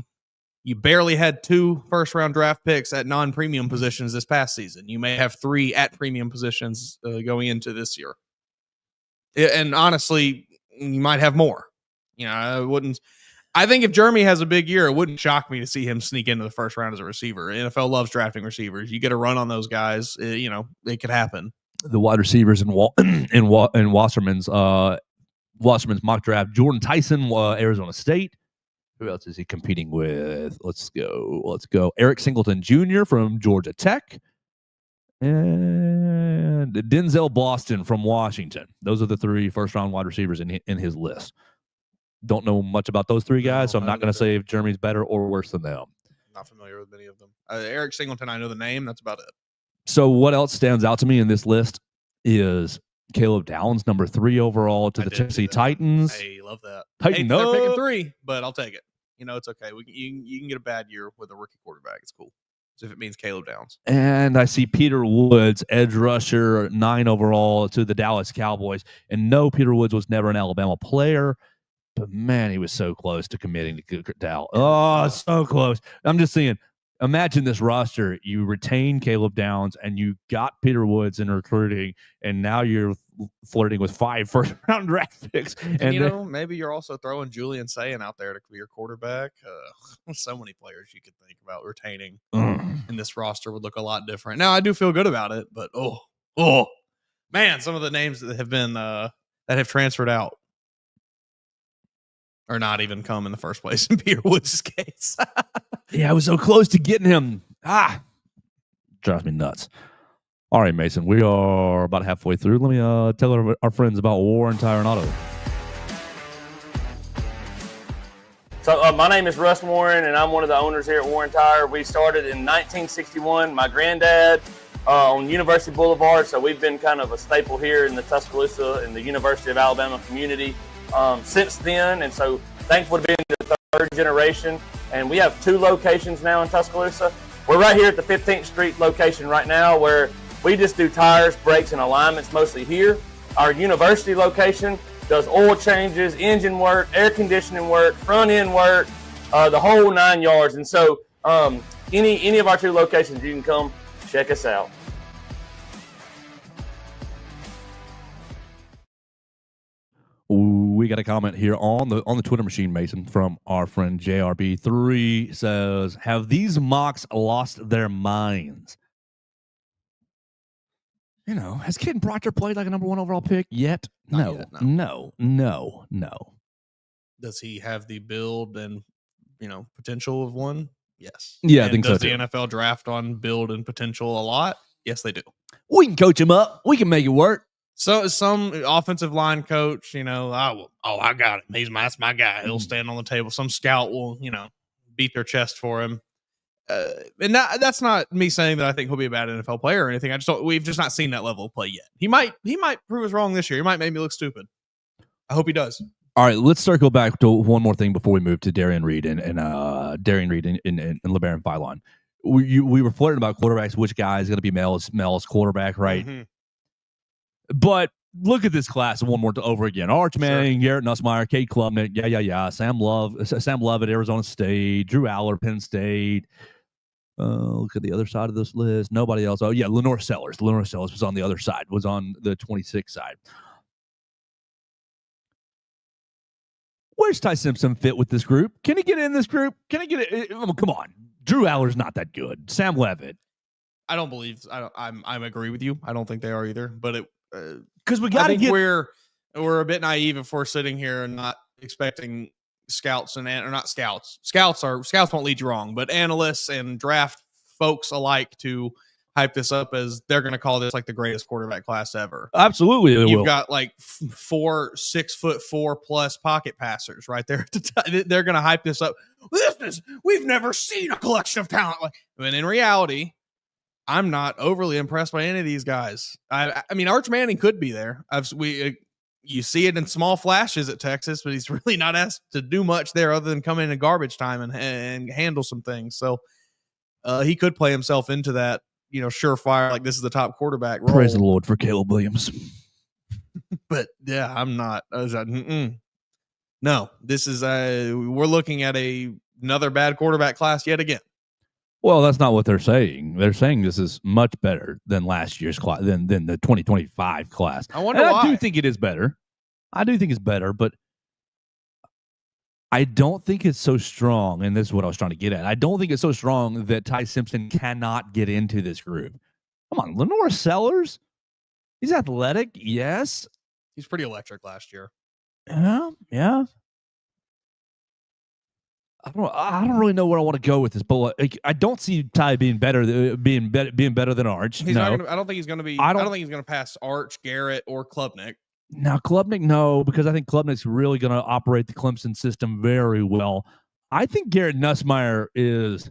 you barely had 2 first-round draft picks at non-premium positions this past season, you may have 3 at premium positions going into this year. And honestly, you might have more. I think if Jeremy has a big year, it wouldn't shock me to see him sneak into the 1st round as a receiver. NFL loves drafting receivers. You get a run on those guys, it could happen. The wide receivers in Wasserman's mock draft: Jordan Tyson, Arizona State. Who else is he competing with? Let's go. Eric Singleton Jr. from Georgia Tech, and Denzel Boston from Washington. Those are the 3 first-round wide receivers in his list. Don't know much about those 3 guys, so I'm not going to say if Jeremy's better or worse than them. Not familiar with many of them. Eric Singleton, I know the name. That's about it. So what else stands out to me in this list is Caleb Downs, number 3 overall to the Tennessee Titans. I love that. They're picking 3, but I'll take it. It's okay. You can get a bad year with a rookie quarterback. It's cool. So if it means Caleb Downs. And I see Peter Woods, edge rusher, 9 overall to the Dallas Cowboys. And no, Peter Woods was never an Alabama player. But, man, he was so close to committing to Dallas. Oh, so close. I'm just saying, imagine this roster. You retain Caleb Downs, and you got Peter Woods in recruiting, and now you're flirting with 5 first-round draft picks. And maybe you're also throwing Julian Sayin out there to be your quarterback. So many players you could think about retaining in this roster would look a lot different. Now, I do feel good about it, but man, some of the names that have been that have transferred out or not even come in the first place in Peter Woods' case. Yeah, I was so close to getting him. Drives me nuts. All right, Mason, we are about halfway through. Let me tell our friends about Warren Tire and Auto. So my name is Russ Warren, and I'm one of the owners here at Warren Tire. We started in 1961. My granddad on University Boulevard, so we've been kind of a staple here in the Tuscaloosa and the University of Alabama community since then. And so thankful to be in the third generation. And we have 2 locations now in Tuscaloosa. We're right here at the 15th Street location right now, where we just do tires, brakes, and alignments mostly here. Our university location does oil changes, engine work, air conditioning work, front end work, the whole 9 yards. And so any of our 2 locations, you can come check us out. We got a comment here on the Twitter machine, Mason, from our friend JRB3. Says, have these mocks lost their minds? Has Kitten Proctor played like a number 1 overall pick yet? Not yet, No. Does he have the build and potential of one? Yes. Yeah, I think so does too. the NFL draft on build and potential a lot? Yes, they do. We can coach him up. We can make it work. So some offensive line coach, I got him. That's my guy. He'll stand on the table. Some scout will, beat their chest for him. And that's not me saying that I think he'll be a bad NFL player or anything. We've just not seen that level of play yet. He might prove us wrong this year. He might make me look stupid. I hope he does. All right, let's circle back to one more thing before we move to Derrion Reid and Derrion Reid and LeBaron Philon. We were flirting about quarterbacks. Which guy is going to be Mel's quarterback, right? Mm-hmm. But look at this class one more over again. Arch Manning, Garrett Nussmeier, Kate Klubnik, Sam Love at Arizona State, Drew Aller, Penn State. Look at the other side of this list. Nobody else. Oh, yeah, Lenore Sellers. Lenore Sellers was on the other side, was on the 26 side. Where's Ty Simpson fit with this group? Can he get in this group? Can he get it? Come on. Drew Aller's not that good. Sam Levitt. I don't believe. I agree with you. I don't think they are either. But because we got to get. We're a bit naive if we're sitting here and not expecting scouts or not scouts. Scouts won't lead you wrong, but analysts and draft folks alike to hype this up as they're going to call this like the greatest quarterback class ever. Absolutely, you've got like 4 6'4" pocket passers right there. They're going to hype this up. We've never seen a collection of talent. But in reality, I'm not overly impressed by any of these guys. I mean, Arch Manning could be there. You see it in small flashes at Texas, but he's really not asked to do much there other than come in garbage time and handle some things. So he could play himself into that, surefire, like this is the top quarterback role. Praise the Lord for Caleb Williams. But yeah, I'm not. No, this is we're looking at another bad quarterback class yet again. Well, that's not what they're saying. They're saying this is much better than last year's class, than the 2025 class. I wonder why. I do think it is better. I do think it's better, but I don't think it's so strong, and this is what I was trying to get at. I don't think it's so strong that Ty Simpson cannot get into this group. Come on, Lenore Sellers. He's athletic, yes. He's pretty electric last year. Yeah. I don't really know where I want to go with this, but I don't see Ty being better than Arch. I don't think he's going to be. I don't think he's going to pass Arch, Garrett, or Klubnik. Now, Klubnik, no, because I think Klubnik's really going to operate the Clemson system very well. I think Garrett Nussmeier is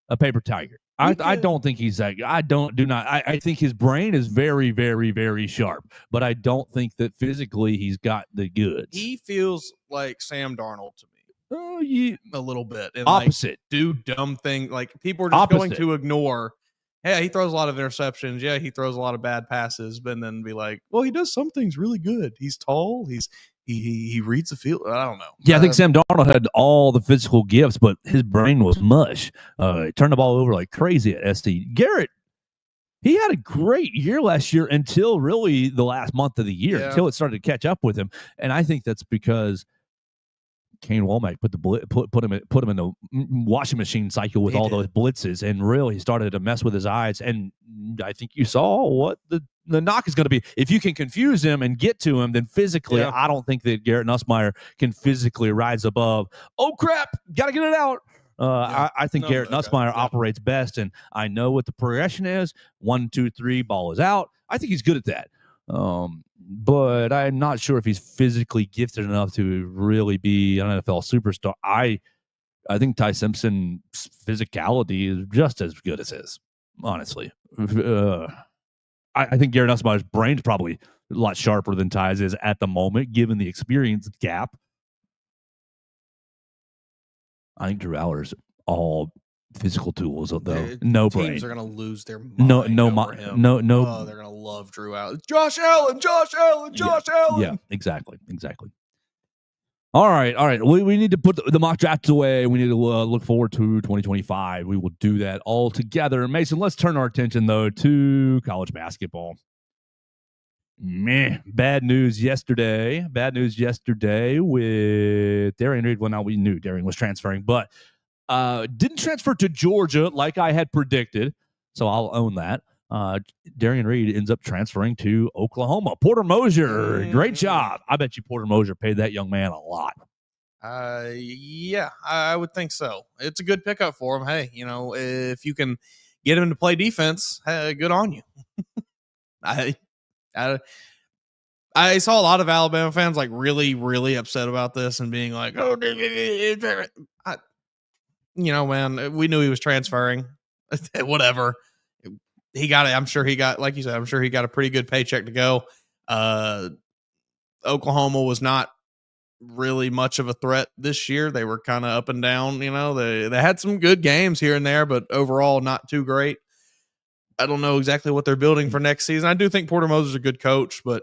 a paper tiger. I don't think he's that. I think his brain is very, very, very sharp, but I don't think that physically he's got the goods. He feels like Sam Darnold to me. Oh, yeah. A little bit. And opposite. Do dumb things. Like people are just going to ignore. Yeah, he throws a lot of interceptions. Yeah, he throws a lot of bad passes, but then be like, well, he does some things really good. He's tall. He reads the field. I don't know. Yeah, I think Sam Darnold had all the physical gifts, but his brain was mush. He turned the ball over like crazy at SC. Garrett He had a great year last year until really the last month of the year, until it started to catch up with him. And I think that's because Kane Womack put him in the washing machine cycle with those blitzes, and really started to mess with his eyes. And I think you saw what the knock is going to be. If you can confuse him and get to him, then physically, I don't think that Garrett Nussmeier can physically rise above. Oh crap! Got to get it out. I think Garrett Nussmeier operates best, and I know what the progression is. 1, 2, 3, ball is out. I think he's good at that. But I'm not sure if he's physically gifted enough to really be an NFL superstar. I think Ty Simpson's physicality is just as good as his, honestly. I think Garrett Nussmeier's brain's probably a lot sharper than Ty's is at the moment, given the experience gap. I think Drew Aller's all physical tools, though. No brain. Teams are going to lose their mind. No. Oh, they're going to love Drew Aller. Josh Allen. Yeah, exactly. All right. We need to put the mock draft away. We need to look forward to 2025. We will do that all together. Mason, let's turn our attention, though, to college basketball. Bad news yesterday with Derrion Reid. Well, now we knew Derrion was transferring, but didn't transfer to Georgia like I had predicted, so I'll own that. Derrion Reid ends up transferring to Oklahoma. Porter Moser, great job. I bet you Porter Moser paid that young man a lot. Yeah, I would think so. It's a good pickup for him. Hey, if you can get him to play defense, good on you. I saw a lot of Alabama fans like really, really upset about this and being like, "Oh, man, we knew he was transferring. Whatever. He got it. I'm sure he got, like you said, a pretty good paycheck to go. Oklahoma was not really much of a threat this year. They were kind of up and down. They had some good games here and there, but overall not too great. I don't know exactly what they're building for next season. I do think Porter Moser's a good coach, but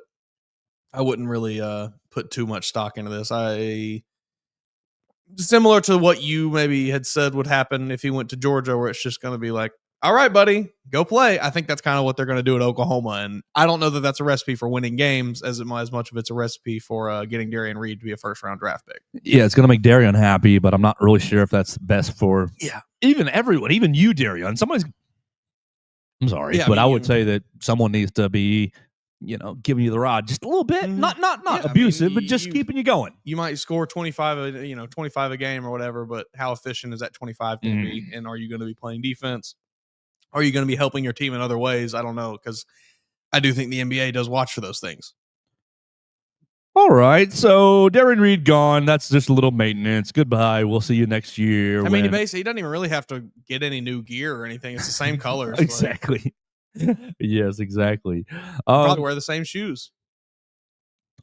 I wouldn't really put too much stock into this. Similar to what you maybe had said would happen if he went to Georgia, where it's just going to be like, all right, buddy, go play. I think that's kind of what they're going to do at Oklahoma. And I don't know that that's a recipe for winning games as much of it's a recipe for getting Derrion Reid to be a first-round draft pick. Yeah, it's going to make Derrion happy, but I'm not really sure if that's best for even everyone, even you, Derrion. I'm sorry, but I would say that someone needs to be, giving you the rod just a little bit, not abusive, but just keeping you going. You might score 25 a game or whatever, but how efficient is that 25 going to be? And are you going to be playing defense? Are you going to be helping your team in other ways? I don't know, because I do think the NBA does watch for those things. All right, so Derrion Reid gone. That's just a little maintenance. Goodbye. We'll see you next year. I mean, he doesn't even really have to get any new gear or anything. It's the same colors. Exactly. Yes, exactly. Probably wear the same shoes.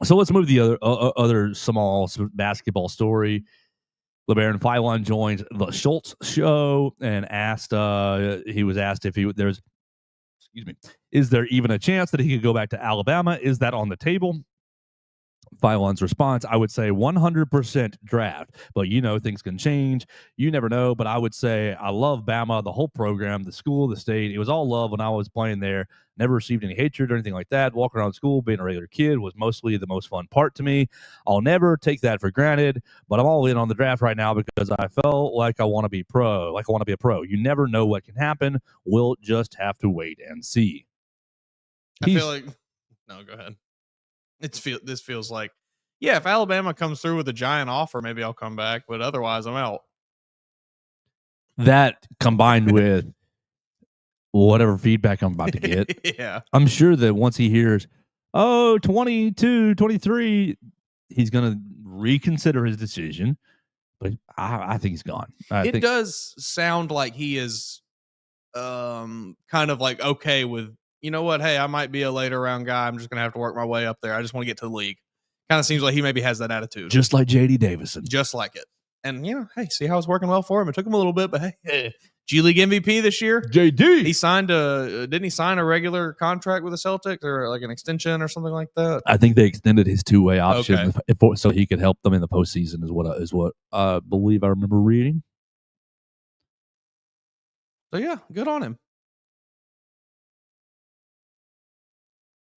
So let's move to the other small basketball story. LeBaron Philon joined the Schultz show and he was asked if is there even a chance that he could go back to Alabama? Is that on the table? Philon's response, I would say 100% draft, but things can change. You never know, but I would say I love Bama, the whole program, the school, the state. It was all love when I was playing there. Never received any hatred or anything like that. Walking around school, being a regular kid was mostly the most fun part to me. I'll never take that for granted, but I'm all in on the draft right now because I felt like I want to be a pro. You never know what can happen. We'll just have to wait and see. No, go ahead. This feels like, if Alabama comes through with a giant offer, maybe I'll come back, but otherwise I'm out. That combined with whatever feedback I'm about to get, I'm sure that once he hears, 22, 23, he's going to reconsider his decision, but I think he's gone. It does sound like he is kind of like okay with, you know what? Hey, I might be a later round guy. I'm just going to have to work my way up there. I just want to get to the league. Kind of seems like he maybe has that attitude. Just like J.D. Davison. Just like it. And, hey, see how it's working well for him. It took him a little bit, but hey, G League MVP this year. JD. He signed didn't he sign a regular contract with the Celtics or like an extension or something like that? I think they extended his two-way option so he could help them in the postseason is what I believe I remember reading. So, good on him.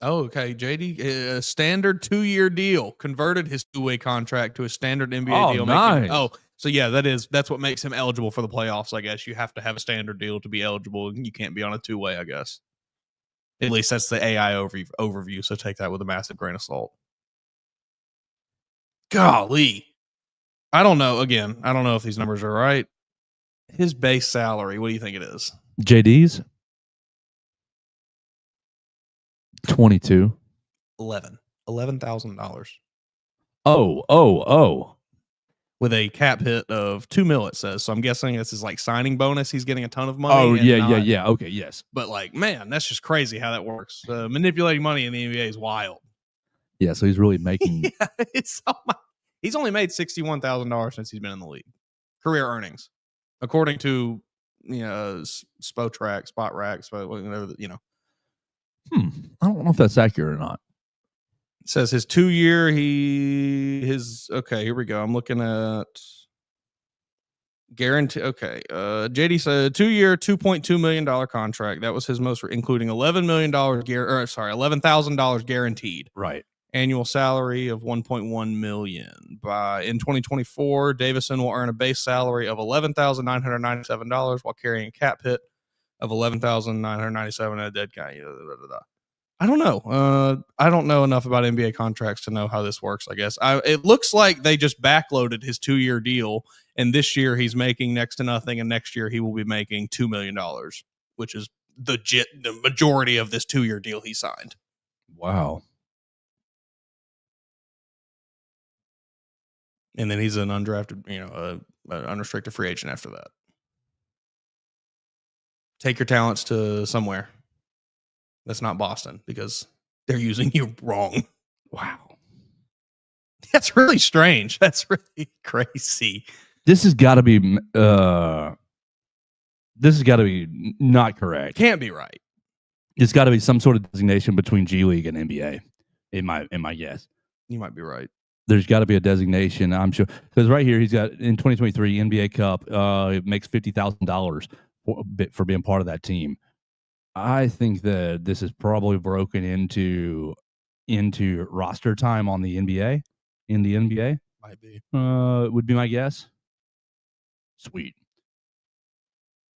Oh, okay. JD, a standard 2-year deal, converted his 2-way contract to a standard NBA Oh, deal. nice. So yeah, that's what makes him eligible for the playoffs. I guess you have to have a standard deal to be eligible. You can't be on a 2-way. I guess. At least that's the AI overview. So take that with a massive grain of salt. Golly, I don't know. Again, I don't know if these numbers are right. His base salary, what do you think it is? JD's 22. $11,000 Oh. with a cap hit of $2 million. It says so. I'm guessing this is like signing bonus. He's getting a ton of money. Oh, yeah. Okay, yes. But like, man, that's just crazy how that works. Manipulating money in the NBA is wild. Yeah, so he's really making. Yeah, he's only made $61,000 since he's been in the league. Career earnings, according to Spotrac, whatever, I don't know if that's accurate or not. It says his 2-year, okay, here we go. I'm looking at guarantee. Okay. JD said 2-year, $2.2 million contract. That was his most, including $11 million, $11,000 guaranteed. Right. Annual salary of $1.1 million. In 2024, Davison will earn a base salary of $11,997 while carrying a cap hit of $11,997 and a dead guy. I don't know. I don't know enough about NBA contracts to know how this works, I guess. It looks like they just backloaded his 2-year deal, and this year he's making next to nothing, and next year he will be making $2 million, which is the majority of this 2-year deal he signed. Wow. And then he's an undrafted, an unrestricted free agent after that. Take your talents to somewhere that's not Boston because they're using you wrong. Wow. That's really strange. That's really crazy. This has got to be not correct. Can't be right. It's got to be some sort of designation between G League and NBA. In my guess, you might be right. There's got to be a designation, I'm sure, because right here he's got in 2023 NBA Cup. It makes $50,000 for being part of that team. I think that this is probably broken into roster time on the NBA. In the NBA, might be. Would be my guess. Sweet.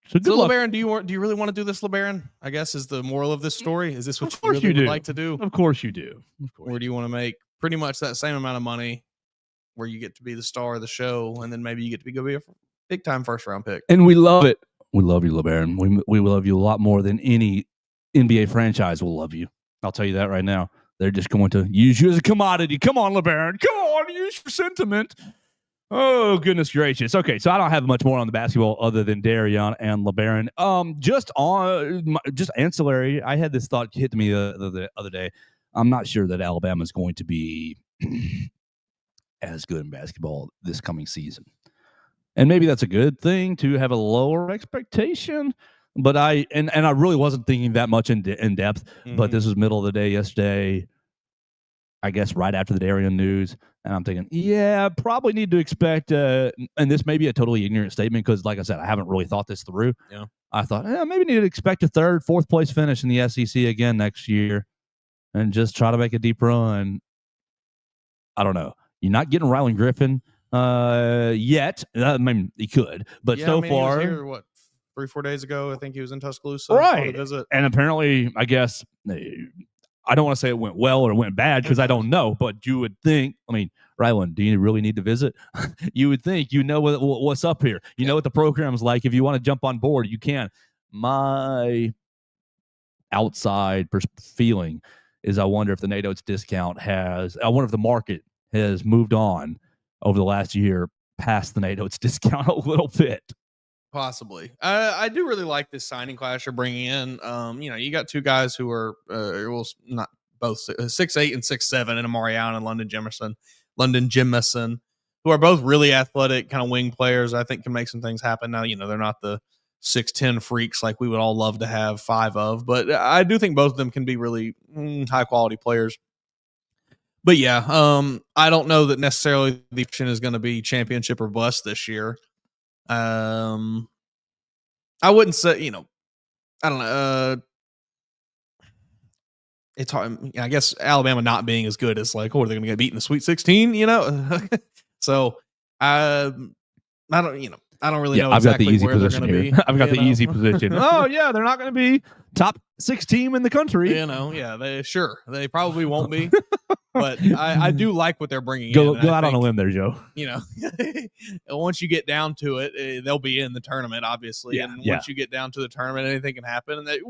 So LeBaron, do you really want to do this, LeBaron? I guess is the moral of this story. Is this what you really would like to do? Of course you do. Or do you want to make pretty much that same amount of money where you get to be the star of the show and then maybe you get to go be a big time first round pick? And we love it. We love you, LeBaron. We love you a lot more than any NBA franchise will love you. I'll tell you that right now. They're just going to use you as a commodity. Come on, LeBaron. Come on, use your sentiment. Oh, goodness gracious. Okay, so I don't have much more on the basketball other than Derrion and LeBaron. Just ancillary, I had this thought hit me the other day. I'm not sure that Alabama is going to be as good in basketball this coming season. And maybe that's a good thing to have a lower expectation. But I really wasn't thinking that much in depth. Mm-hmm. But this was middle of the day yesterday, I guess right after the Derrion news. And I'm thinking, yeah, probably need to expect, and this may be a totally ignorant statement because, like I said, I haven't really thought this through. Yeah. I thought, maybe need to expect a third, fourth place finish in the SEC again next year and just try to make a deep run. I don't know. You're not getting Rylan Griffin yet. I mean, he could, but yeah, far. He was here, 3-4 days ago? I think he was in Tuscaloosa. Right. Visit. And apparently, I guess, I don't want to say it went well or it went bad because I don't know, but you would think, Rylan, do you really need to visit? You would think you know what's up here. You know what the program's like. If you want to jump on board, you can. My outside feeling is I wonder if the Nate Oates discount I wonder if the market has moved on over the last year past the Nate Oates discount a little bit. Possibly. I do really like this signing class you're bringing in. You got two guys who are, not both 6'8" and 6'7", and Amari Allen and London Jimison, who are both really athletic kind of wing players. I think can make some things happen. Now, they're not the 6'10" freaks like we would all love to have 5 of, but I do think both of them can be really high quality players. But yeah, I don't know that necessarily the option is going to be championship or bust this year. I wouldn't say, I don't know. it's hard. I guess Alabama not being as good as like, oh, are they going to get beat in the Sweet 16? So I don't really know I've got the exactly easy where they're position going to here. be. I've got the easy position. Oh yeah, they're not going to be top 6 team in the country. They probably won't be. But I do like what they're bringing Go in. out on a limb there, Joe. Once you get down to it, they'll be in the tournament, obviously. Yeah, and once you get down to the tournament, anything can happen. And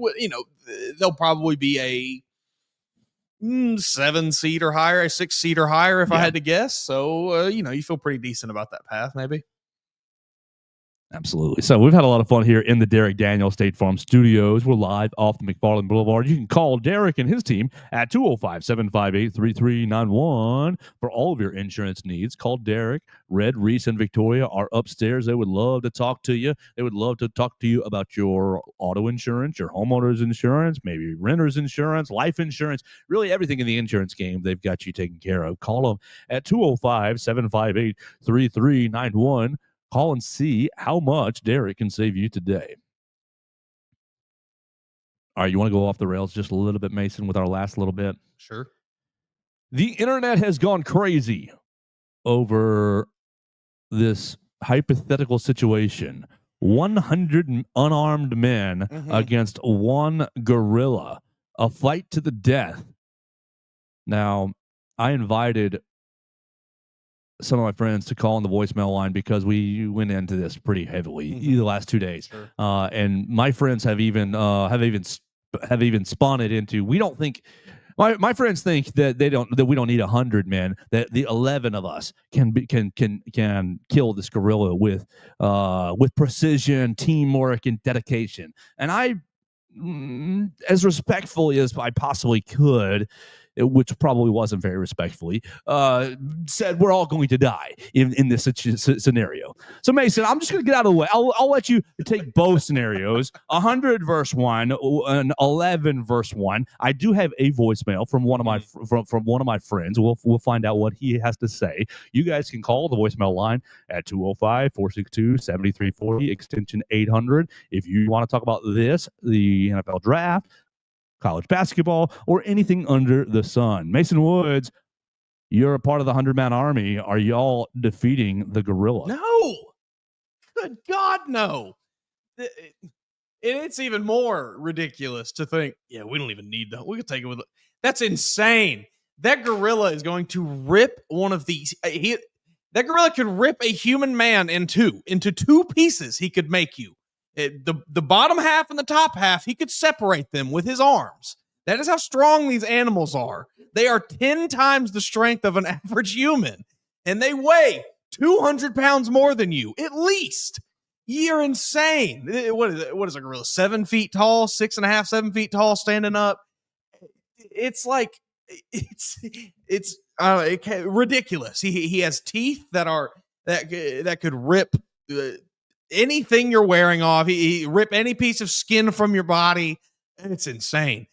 they'll probably be a 7 seed or higher, a 6 seed or higher, if I had to guess. So, you feel pretty decent about that path, maybe. Absolutely. So we've had a lot of fun here in the Derek Daniel State Farm Studios. We're live off the McFarland Boulevard. You can call Derek and his team at 205-758-3391 for all of your insurance needs. Call Derek. Red, Reese, and Victoria are upstairs. They would love to talk to you. They would love to talk to you about your auto insurance, your homeowner's insurance, maybe renter's insurance, life insurance, really everything in the insurance game. They've got you taken care of. Call them at 205-758-3391. Call and see how much Derek can save you today. All right, you want to go off the rails just a little bit, Mason, with our last little bit? Sure. The internet has gone crazy over this hypothetical situation. 100 unarmed men against one gorilla. A fight to the death. Now, I invited some of my friends to call on the voicemail line because we went into this pretty heavily the last 2 days. Sure. And my friends have even spun it into, we don't think, my friends think that we don't need 100 men, that the 11 of us can kill this gorilla with precision, teamwork, and dedication. And I, as respectfully as I possibly could, which probably wasn't very respectfully, said we're all going to die in this scenario. So, Mason, I'm just going to get out of the way. I'll let you take both scenarios, 100 versus 1 and 11 versus 1. I do have a voicemail from one of my from one of my friends. We'll find out what he has to say. You guys can call the voicemail line at 205-462-7340, extension 800. If you want to talk about this, the NFL draft, college basketball, or anything under the sun. Mason Woods, you're a part of the 100-man army. Are y'all defeating the gorilla? No. Good God, no. It's even more ridiculous to think, we don't even need that. We could take it with it. That's insane. That gorilla is going to rip one of these. That gorilla could rip a human man into two pieces. He could make you. The bottom half and the top half, he could separate them with his arms. That is how strong these animals are. They are 10 times the strength of an average human, and they weigh 200 pounds more than you, at least. You're insane. What is a gorilla? 7 feet tall, 6.5, 7 feet tall, standing up. It's like, it's ridiculous. He has teeth that could rip anything you're wearing off. He rip any piece of skin from your body. It's insane.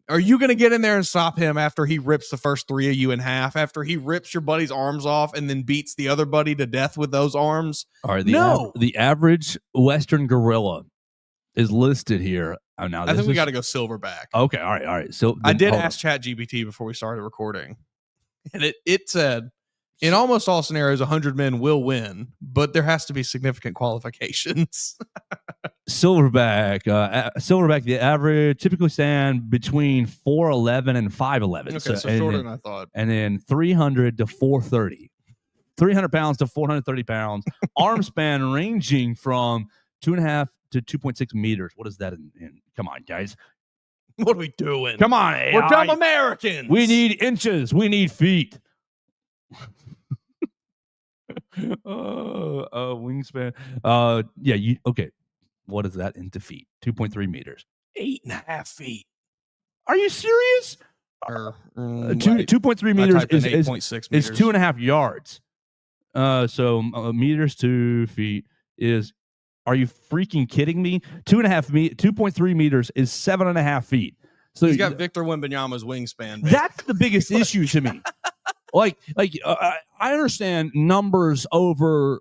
Are you going to get in there and stop him after he rips the first 3 of you in half, after he rips your buddy's arms off and then beats the other buddy to death with those arms? All right, the average Western gorilla is listed here. Oh, now I think we got to go silverback. Okay, all right. So I did ask ChatGPT before we started recording, and it said, in almost all scenarios, 100 men will win, but there has to be significant qualifications. Silverback, the average typically stand between 4'11" and 5'11". Okay, so shorter than I thought. And then 300 to 430. 300 pounds to 430 pounds. Arm span ranging from 2.5 to 2.6 meters. What is that in? Come on, guys. What are we doing? Come on, we're dumb Americans. We need inches. We need feet. Wingspan. Okay. What is that into feet? 2.3 meters. 8.5 feet. Are you serious? 2.3 meters is 8.6 meters. Is 2.5 yards. So meters to feet is. Are you freaking kidding me? 2.3 meters is 7.5 feet. So he's got Victor Wembanyama's wingspan. Baby. That's the biggest issue to me. I understand numbers over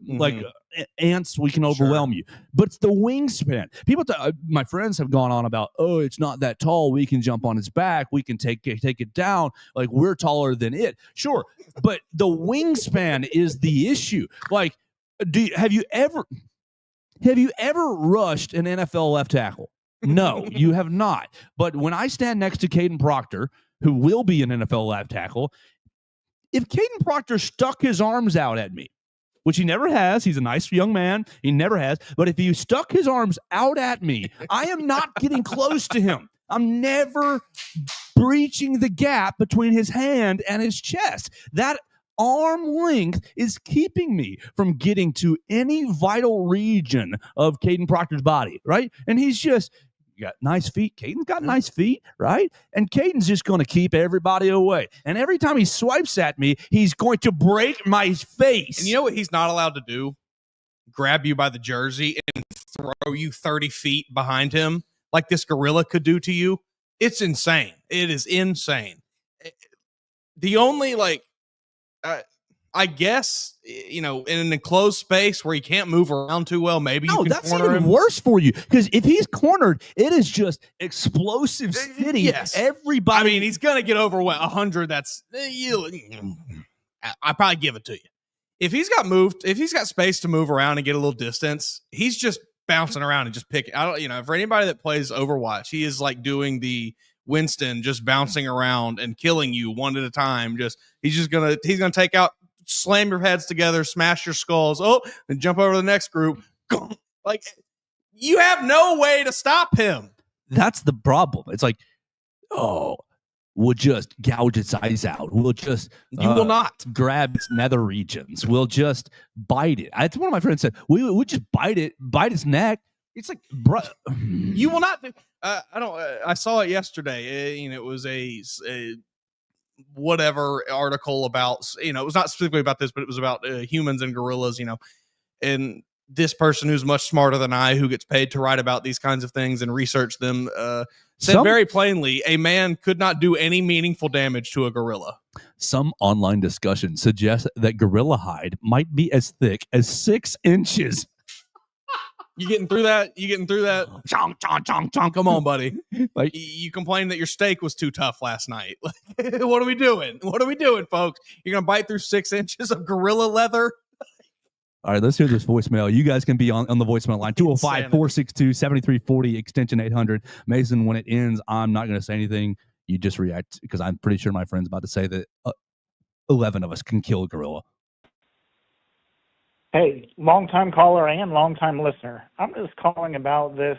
ants, we can overwhelm you. But it's the wingspan. People, my friends have gone on about, oh, it's not that tall. We can jump on its back. We can take it down. Like, we're taller than it. Sure, but the wingspan is the issue. Like, have you ever rushed an NFL left tackle? No, you have not. But when I stand next to Caden Proctor, who will be an NFL left tackle, if Caden Proctor stuck his arms out at me, which he never has, he's a nice young man, he never has, but if he stuck his arms out at me, I am not getting close to him. I'm never breaching the gap between his hand and his chest. That arm length is keeping me from getting to any vital region of Caden Proctor's body, right? And he's just got nice feet. Caden's got nice feet, right? And Caden's just going to keep everybody away. And every time he swipes at me, he's going to break my face. And you know what he's not allowed to do? Grab you by the jersey and throw you 30 feet behind him like this gorilla could do to you. It's insane. It is insane. The only, I guess, in an enclosed space where he can't move around too well, maybe you can that's corner even him. worse for you, because if he's cornered, it is just explosive city. Yes. Everybody. I mean, he's going to get over 100. That's I probably give it to you. If he's got space to move around and get a little distance, he's just bouncing around and just picking. For anybody that plays Overwatch, he is like doing the Winston, just bouncing around and killing you one at a time. He's gonna take out, slam your heads together, smash your skulls, and jump over to the next group. Like, you have no way to stop him. That's the problem. It's like, we'll just gouge its eyes out. We'll just you will not grab its nether regions. We'll just bite it. That's one of my friends said. We'll just bite its neck. It's like, bro, you will not. I saw it yesterday. It was a whatever article about, it was not specifically about this, but it was about humans and gorillas, and this person who's much smarter than I, who gets paid to write about these kinds of things and research them, said very plainly, a man could not do any meaningful damage to a gorilla. Some online discussion suggests that gorilla hide might be as thick as 6 inches. You getting through that? Chonk, chonk, chonk, chonk. Come on, buddy. Like, you complained that your steak was too tough last night. What are we doing? Folks? You're going to bite through 6 inches of gorilla leather? All right, let's hear this voicemail. You guys can be on the voicemail line, 205-462-7340, extension 800. Mason, when it ends, I'm not going to say anything. You just react, because I'm pretty sure my friend's about to say that 11 of us can kill a gorilla. Hey, long-time caller and long-time listener. I'm just calling about this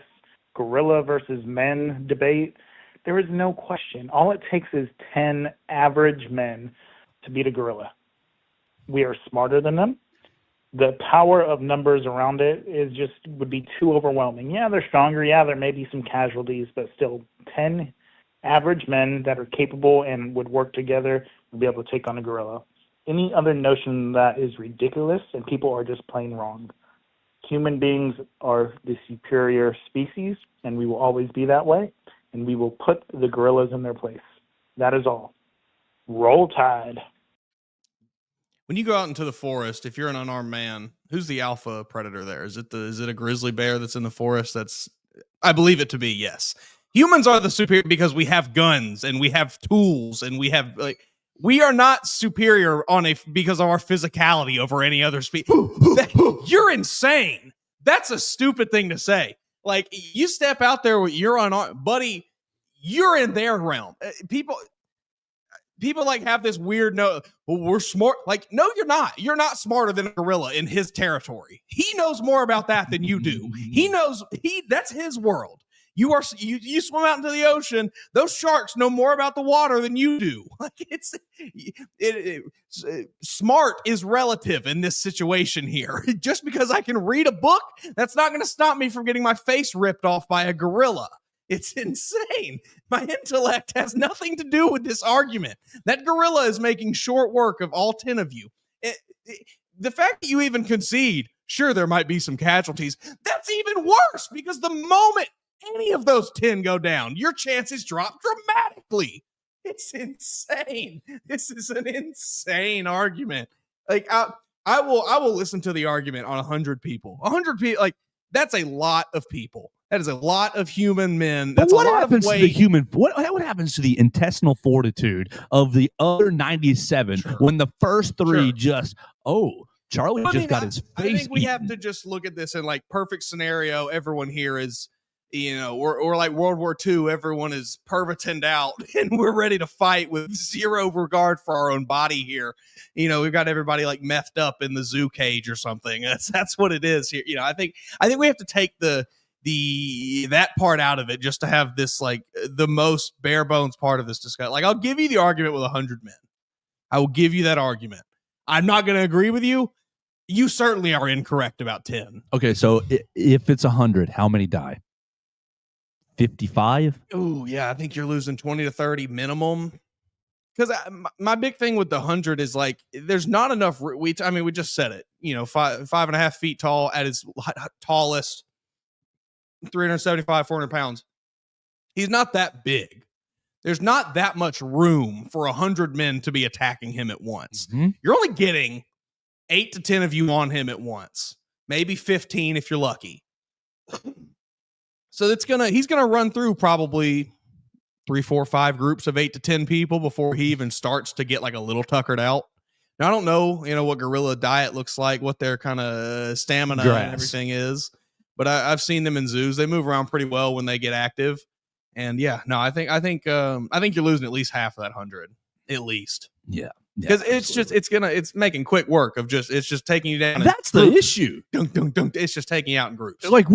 gorilla versus men debate. There is no question. All it takes is 10 average men to beat a gorilla. We are smarter than them. The power of numbers around it would be too overwhelming. Yeah, they're stronger. Yeah, there may be some casualties, but still 10 average men that are capable and would work together would be able to take on a gorilla. Any other notion that is ridiculous, and people are just plain wrong. Human beings are the superior species, and we will always be that way, and we will put the gorillas in their place. That is all. Roll Tide. When you go out into the forest, if you're an unarmed man, who's the alpha predator there? Is it a grizzly bear that's in the forest? I believe it to be, yes. Humans are the superior because we have guns and we have tools and we have we are not superior because of our physicality over any other species. You're insane. That's a stupid thing to say. Like, you step out there with your unarmed buddy, you're in their realm. People have this weird we're smart. Like, no, you're not. You're not smarter than a gorilla in his territory. He knows more about that than you do. That's his world. You swim out into the ocean. Those sharks know more about the water than you do. Like, smart is relative in this situation here. Just because I can read a book, that's not going to stop me from getting my face ripped off by a gorilla. It's insane. My intellect has nothing to do with this argument. That gorilla is making short work of all 10 of you. The fact that you even concede, sure, there might be some casualties, that's even worse, because the moment any of those 10 go down, your chances drop dramatically. It's insane. This is an insane argument. Like, I will listen to the argument on 100 people. 100 people, like that's a lot of people. That is a lot of human men. That's but what a lot happens of weight. to the human? What happens to the intestinal fortitude of the other 97 when the first three just Charlie got his face. I think we eaten. have to just look at this in like perfect scenario. Everyone here is, or like World War II. Everyone is pervitined out, and we're ready to fight with zero regard for our own body here. We've got everybody like methed up in the zoo cage or something. That's what it is here. I think we have to take that part out of it just to have this like the most bare bones part of this discussion. Like I'll give you the argument with 100 men. I will give you that argument. I'm not going to agree with you. You certainly are incorrect about 10. Okay, so if it's 100, how many die? 55? Oh, yeah, I think you're losing 20 to 30 minimum. Because my big thing with the 100 is like, there's not enough. We just said it. 5.5 feet tall at his tallest, 375, 400 pounds. He's not that big. There's not that much room for 100 men to be attacking him at once. Mm-hmm. You're only getting 8 to 10 of you on him at once, maybe 15 if you're lucky. So he's gonna run through probably 3, 4, 5 groups of 8 to 10 people before he even starts to get like a little tuckered out. Now I don't know, what gorilla diet looks like, what their kind of stamina and everything is, but I've seen them in zoos. They move around pretty well when they get active. And yeah, no, I think you're losing at least half of that 100, at least. Yeah. Because it's making quick work of it's just taking you down. That's the issue. Dunk, dunk, dunk. It's just taking you out in groups. Like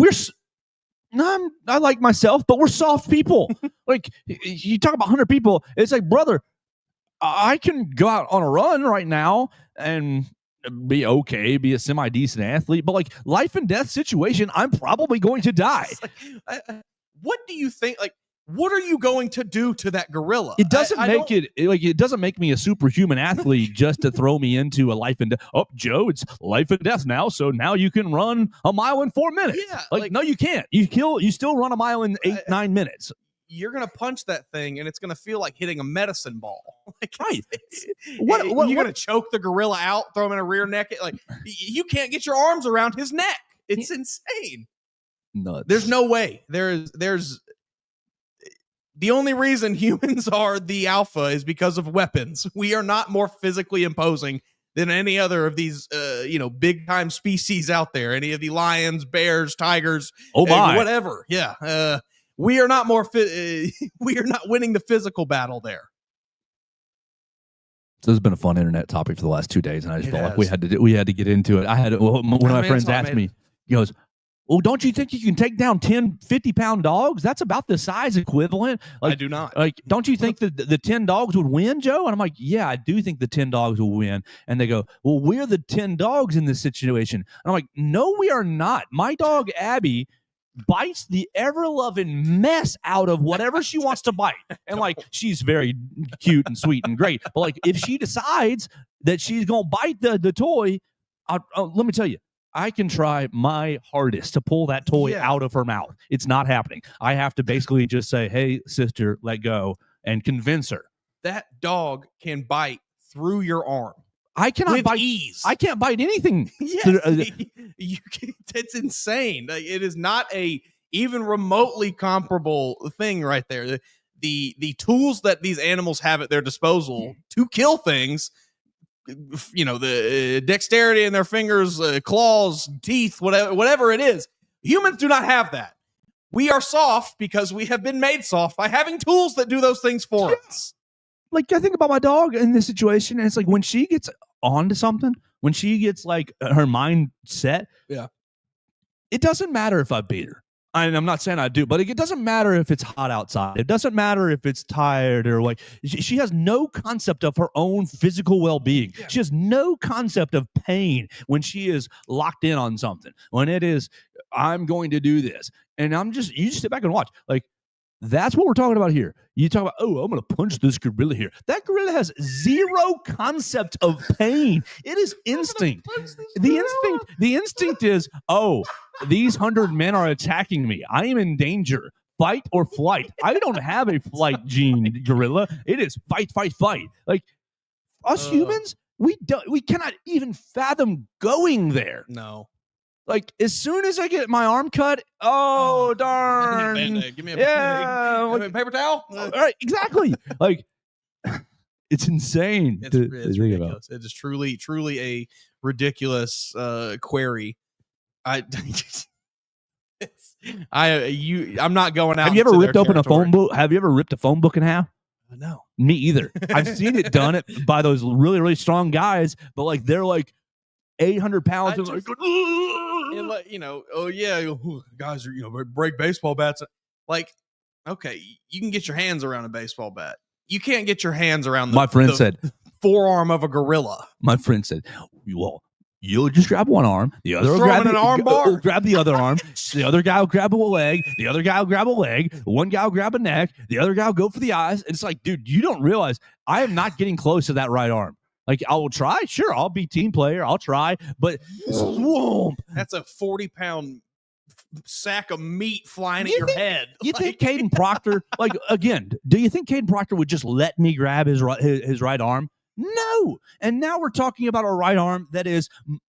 I like myself, but we're soft people. Like you talk about 100 people, it's like, brother, I can go out on a run right now and be okay, be a semi-decent athlete, but like life and death situation, I'm probably going to die. What do you think? Like, what are you going to do to that gorilla? It doesn't it doesn't make me a superhuman athlete just to throw me into a life and death. Oh, Joe, it's life and death now. So now you can run a mile in 4 minutes. Yeah, like no, you can't. You still run a mile in 9 minutes. You're gonna punch that thing, and it's gonna feel like hitting a medicine ball. Like, right? What you're gonna choke the gorilla out, throw him in a rear neck? Like you can't get your arms around his neck. It's insane. Nuts. There's no way. There's the only reason humans are the alpha is because of weapons. We are not more physically imposing than any other of these, big time species out there. Any of the lions, bears, tigers, whatever. Yeah. We are not we are not winning the physical battle there. So this has been a fun internet topic for the last 2 days, and I just felt like we had to get into it. One of my friends asked me, he goes, "Well, don't you think you can take down 10, 50-pound dogs? That's about the size equivalent." Like, I do not. Like, don't you think that the 10 dogs would win, Joe? And I'm like, yeah, I do think the 10 dogs will win. And they go, well, we're the 10 dogs in this situation. And I'm like, no, we are not. My dog, Abby, bites the ever-loving mess out of whatever she wants to bite. And, like, she's very cute and sweet and great. But, like, if she decides that she's going to bite the toy, let me tell you, I can try my hardest to pull that toy out of her mouth. It's not happening. I have to basically just say, hey, sister, let go, and convince her. That dog can bite through your arm. I cannot bite ease. I can't bite anything. It's insane. It is not a even remotely comparable thing right there. The tools that these animals have at their disposal to kill things, the dexterity in their fingers, claws, teeth, whatever it is. Humans do not have that. We are soft because we have been made soft by having tools that do those things for us. Like, I think about my dog in this situation, and it's like when she gets onto something, when she gets like her mind set, it doesn't matter if I beat her. I'm not saying I do, but it doesn't matter if it's hot outside. It doesn't matter if it's tired or like she has no concept of her own physical well-being. Yeah. She has no concept of pain when she is locked in on something. When it is, I'm going to do this. And you just sit back and watch. Like, that's what we're talking about here. You talk about, I'm going to punch this gorilla here. That gorilla has zero concept of pain. It is instinct. The instinct is, these 100 men are attacking me. I am in danger. Fight or flight. I don't have a flight gene, gorilla. It is fight, fight, fight. Like, us humans, We cannot even fathom going there. No. Like, as soon as I get my arm cut, oh, darn. Give me a Band-Aid. Give me a paper towel. All right, exactly. Like, it's insane. It's ridiculous. It is truly a ridiculous query. I'm not going out. Have you ever ripped open a phone book? Have you ever ripped a phone book in half? No. Me either. I've seen it done by those really, really strong guys, but like they're like 800 pounds and like, oh yeah, guys are break baseball bats. Like, okay, you can get your hands around a baseball bat. You can't get your hands around the forearm of a gorilla. My friend said, well, you'll just grab one arm, the other will grab an arm bar. Grab the other arm, the other guy will grab a leg, the other guy will grab a leg, one guy will grab a neck, the other guy will go for the eyes. And it's like, dude, you don't realize I am not getting close to that right arm. Like, I will try. Sure, I'll be team player. I'll try. But swamp. That's a 40-pound sack of meat flying at your head. You think Caden Proctor, like, again, do you think Caden Proctor would just let me grab his right arm? No. And now we're talking about a right arm that is,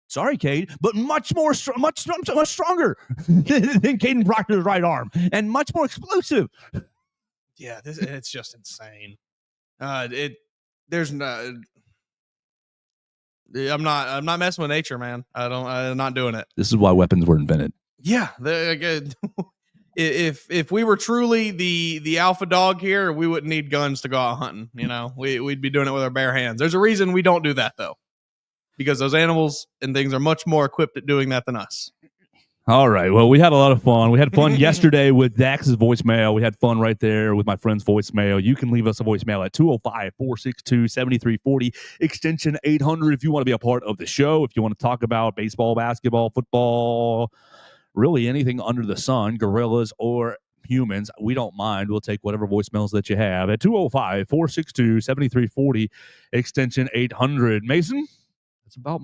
sorry, Cade, but much stronger than Caden Proctor's right arm and much more explosive. Yeah, it's just insane. There's no. I'm not messing with nature, man. I'm not doing it. This is why weapons were invented. Yeah, if we were truly the alpha dog here, we wouldn't need guns to go out hunting. We'd be doing it with our bare hands. There's a reason we don't do that though, because those animals and things are much more equipped at doing that than us. All right. Well, we had a lot of fun. We had fun yesterday with Dax's voicemail. We had fun right there with my friend's voicemail. You can leave us a voicemail at 205-462-7340, extension 800 if you want to be a part of the show, if you want to talk about baseball, basketball, football, really anything under the sun, gorillas or humans. We don't mind. We'll take whatever voicemails that you have at 205-462-7340, extension 800. Mason? That's about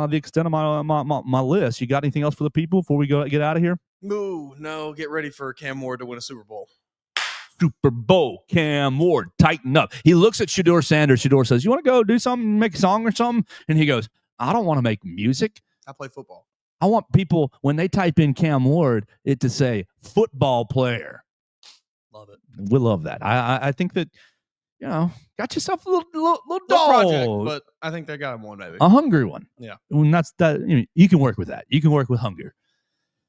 the extent of my list. You got anything else for the people before we get out of here? No. Get ready for Cam Ward to win a Super Bowl. Super Bowl, Cam Ward, tighten up. He looks at Shedeur Sanders. Shedeur says, you want to go do something, make a song or something? And he goes, I don't want to make music. I play football. I want people, when they type in Cam Ward, it to say football player. Love it. We love that. I think that, got yourself a little dog. Project, but I think they got him one, maybe. A hungry one. Yeah. And that's that. You can work with that. You can work with hunger.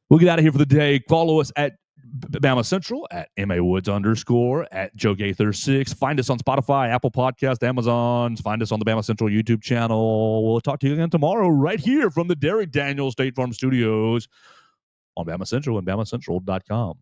We'll get out of here for the day. Follow us at Bamacentral, at @MAWoods_, at Joe Gaither 6. Find us on Spotify, Apple Podcast, Amazon. Find us on the Bamacentral YouTube channel. We'll talk to you again tomorrow right here from the Derek Daniels State Farm Studios on Bamacentral and Bamacentral.com.